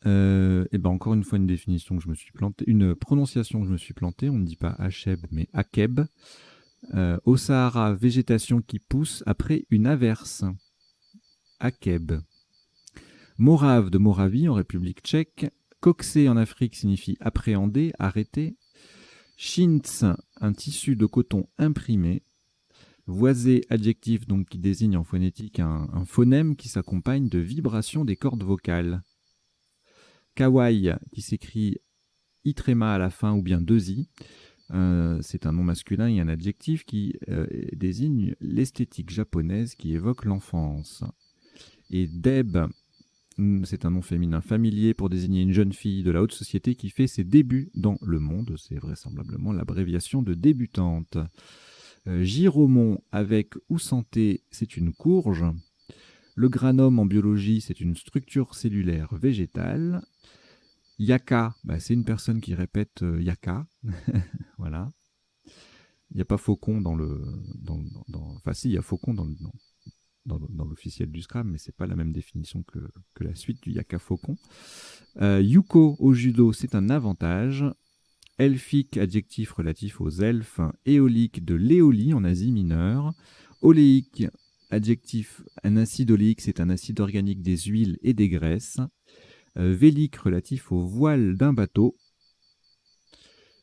Et ben encore une fois, une définition que je me suis planté. Une prononciation que je me suis planté. On ne dit pas Hacheb, mais Akeb. Au Sahara, végétation qui pousse après une averse. Akeb. Morave de Moravie en République tchèque. Coxé en Afrique signifie appréhender, arrêter. Chintz, un tissu de coton imprimé. Voisé, adjectif donc qui désigne en phonétique un phonème qui s'accompagne de vibrations des cordes vocales. Kawaii, qui s'écrit i-tréma à la fin ou bien deux i. C'est un nom masculin et un adjectif qui désigne l'esthétique japonaise qui évoque l'enfance. Et Deb, c'est un nom féminin familier pour désigner une jeune fille de la haute société qui fait ses débuts dans le monde. C'est vraisemblablement l'abréviation de débutante. Giromon avec ou santé, c'est une courge. Le granome en biologie, c'est une structure cellulaire végétale. Yaka, c'est une personne qui répète yaka. Voilà. Il n'y a pas faucon dans le... Enfin si, il y a faucon dans l'officiel du Scrum, mais c'est pas la même définition que la suite du yaka faucon. Yuko au judo, c'est un avantage. Elfique, adjectif relatif aux elfes. Éolique de l'éolie en Asie mineure. Oléique, adjectif, un acide oléique, c'est un acide organique des huiles et des graisses. Vélique, relatif au voile d'un bateau.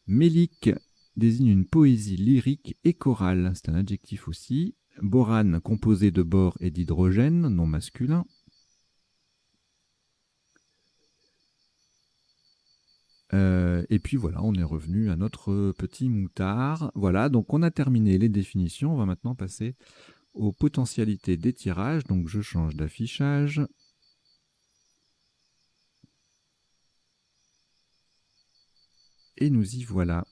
Mélique désigne une poésie lyrique et chorale, c'est un adjectif aussi. Borane, composé de bore et d'hydrogène, non masculin. Et puis voilà, on est revenu à notre petit moutard. Voilà, donc on a terminé les définitions. On va maintenant passer aux potentialités des tirages. Donc je change d'affichage. Et nous y voilà.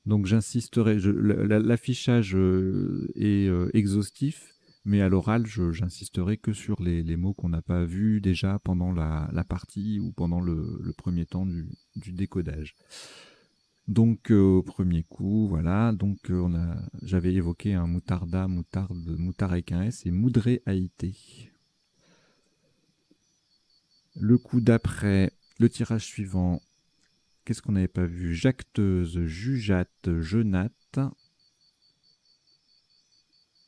Donc j'insisterai, l'affichage est exhaustif, mais à l'oral, j'insisterai que sur les mots qu'on n'a pas vus déjà pendant la partie ou pendant le premier temps du décodage. Donc au premier coup, voilà, donc j'avais évoqué un moutarda, moutard avec un S et moudré haïté. Le coup d'après, le tirage suivant, qu'est-ce qu'on n'avait pas vu? Jacteuse, jugeate, jeunate.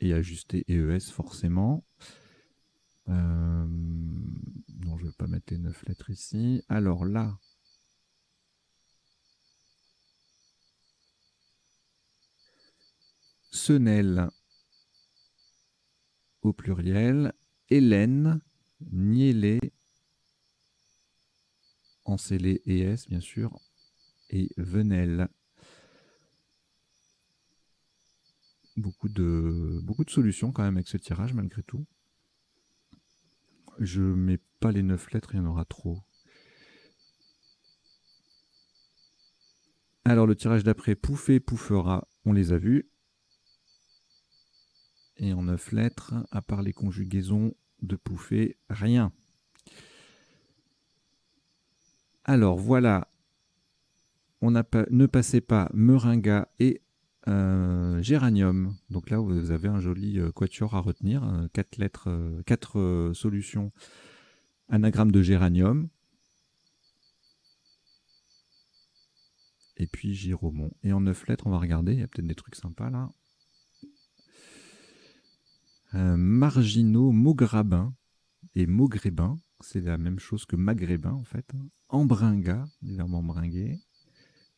Et ajusté EES forcément. Non, je ne vais pas mettre les 9 lettres ici. Alors là, Senel au pluriel, Hélène, Niélé, Encélé et S bien sûr, et Venelle. Beaucoup de solutions quand même avec ce tirage malgré tout. Je mets pas les 9 lettres, il y en aura trop. Alors le tirage d'après, Pouffé, Pouffera, on les a vus. Et en 9 lettres, à part les conjugaisons de Pouffé, rien. Alors voilà, ne passez pas Meringa et Géranium. Donc là, vous avez un joli quatuor à retenir. 4 lettres, 4 solutions. Anagramme de Géranium. Et puis Giromon. Et en 9 lettres, on va regarder. Il y a peut-être des trucs sympas là. Marginaux, Maugrabin et Maugrébin. C'est la même chose que Maghrébin en fait. Embringa, du verbe embringuer.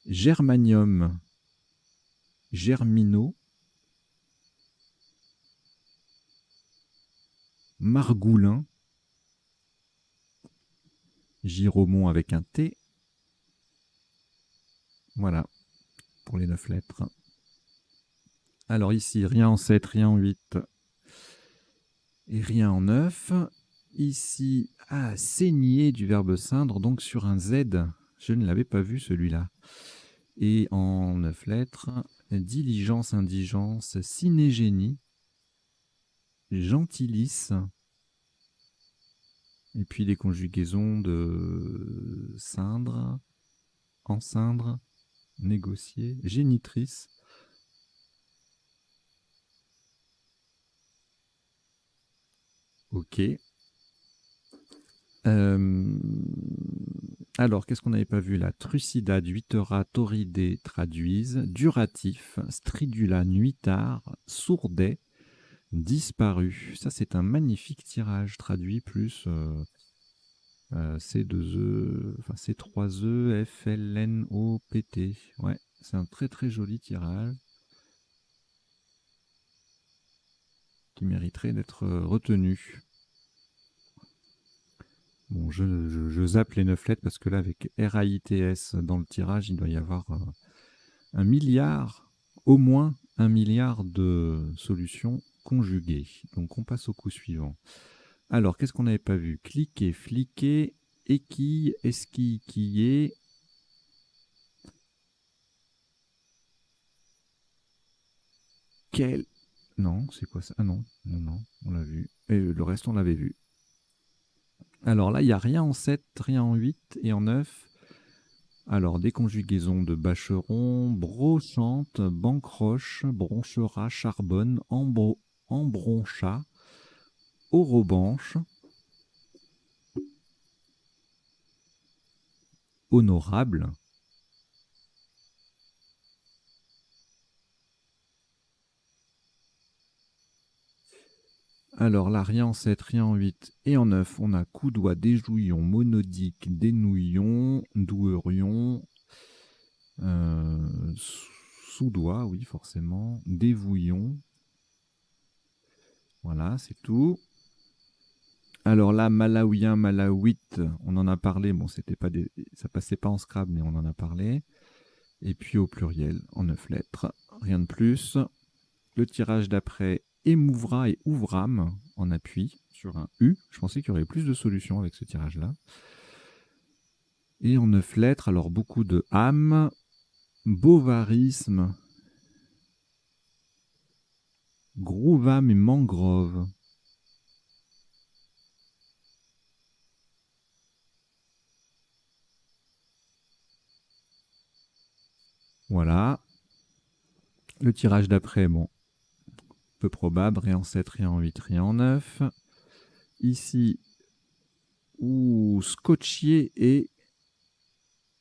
Germanium, Germinaux. Margoulin. Giromon avec un T. Voilà, pour les 9 lettres. Alors ici, rien en 7, rien en 8 et rien en 9. Ici, saigner du verbe ceindre, donc sur un Z. Je ne l'avais pas vu celui-là. Et en 9 lettres, diligence, indigence, cinégénie, gentilice. Et puis les conjugaisons de ceindre, enceindre, négocier, génitrice. Ok. Alors, qu'est-ce qu'on n'avait pas vu là? Trucida, Duitera, Torridé traduisent. Duratif, Stridula, Nuitard, Sourdet, Disparu. Ça, c'est un magnifique tirage traduit plus C2E, enfin C3E, FLNOPT. Ouais, c'est un très très joli tirage qui mériterait d'être retenu. Bon, je zappe les 9 lettres parce que là, avec RAITS dans le tirage, il doit y avoir 1 milliard, au moins 1 milliard de solutions conjuguées. Donc on passe au coup suivant. Alors, qu'est-ce qu'on n'avait pas vu? Cliquer, fliquer, équille, esquille, quiller. Quel... Non, c'est quoi ça? Ah non, non, non, on l'a vu. Et le reste, on l'avait vu. Alors là, il n'y a rien en 7, rien en 8 et en 9. Alors, des conjugaisons de Bacheron, brochante, bancroche, bronchera, charbonne, embroncha, orobanche, honorable. Alors là, rien en 7, rien en 8 et en 9, on a coudois, déjouillon, monodique, dénouillon, doueurion, sous-doigt, oui, forcément, dévouillon. Voilà, c'est tout. Alors là, malaouien, malaouite, on en a parlé. Bon, c'était pas ça passait pas en Scrabble, mais on en a parlé. Et puis au pluriel, en 9 lettres, rien de plus. Le tirage d'après, émouvra et ouvram, en appui sur un U. Je pensais qu'il y aurait plus de solutions avec ce tirage-là. Et en 9 lettres, alors beaucoup de âme, bovarisme, grouvam et mangrove. Voilà. Le tirage d'après, bon, peu probable, rien en 7, rien en 8, rien en 9. Ici, ou scotchier et...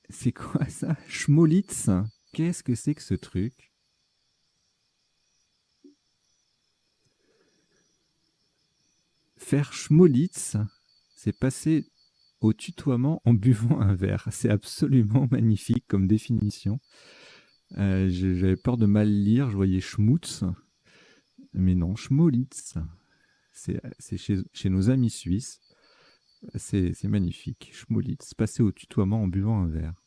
C'est quoi ça? Schmolitz. Qu'est-ce que c'est que ce truc? Faire Schmolitz, c'est passer au tutoiement en buvant un verre. C'est absolument magnifique comme définition. J'avais peur de mal lire, je voyais Schmutz, mais non, Schmolitz. C'est chez nos amis suisses. C'est magnifique. Schmolitz, passer au tutoiement en buvant un verre.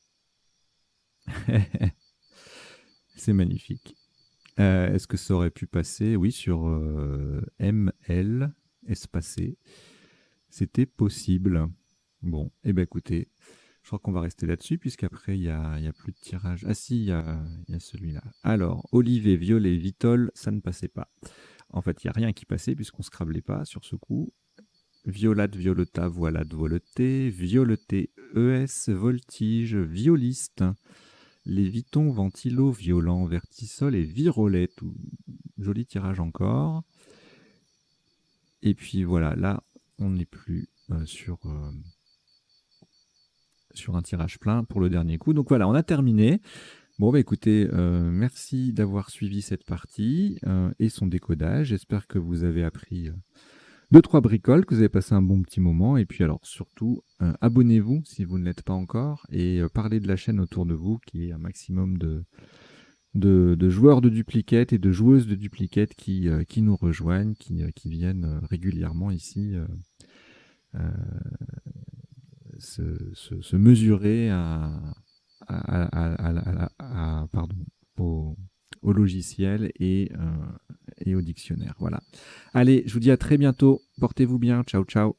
C'est magnifique. Est-ce que ça aurait pu passer? Oui, sur ML, espacé. C'était possible. Bon, eh bien écoutez, je crois qu'on va rester là-dessus, puisqu'après, il n'y a plus de tirage. Ah si, il y a celui-là. Alors, Olivier, Violet, Vitol, ça ne passait pas. En fait, il n'y a rien qui passait, puisqu'on ne scrablait pas sur ce coup. Violate, violeta, voilate, voleté, violeté, ES, voltige, violiste, léviton, ventilo, violent, vertisol et virolet. Tout joli tirage encore. Et puis voilà, là, on n'est plus sur un tirage plein pour le dernier coup. Donc voilà, on a terminé. Bon, bah écoutez, merci d'avoir suivi cette partie et son décodage. J'espère que vous avez appris 2-3 bricoles, que vous avez passé un bon petit moment. Et puis alors, surtout, abonnez-vous si vous ne l'êtes pas encore et parlez de la chaîne autour de vous, qui est un maximum de joueurs de dupliquettes et de joueuses de dupliquettes qui nous rejoignent, qui viennent régulièrement ici se mesurer pardon, au logiciel et au dictionnaire. Voilà. Allez, je vous dis à très bientôt. Portez-vous bien. Ciao, ciao.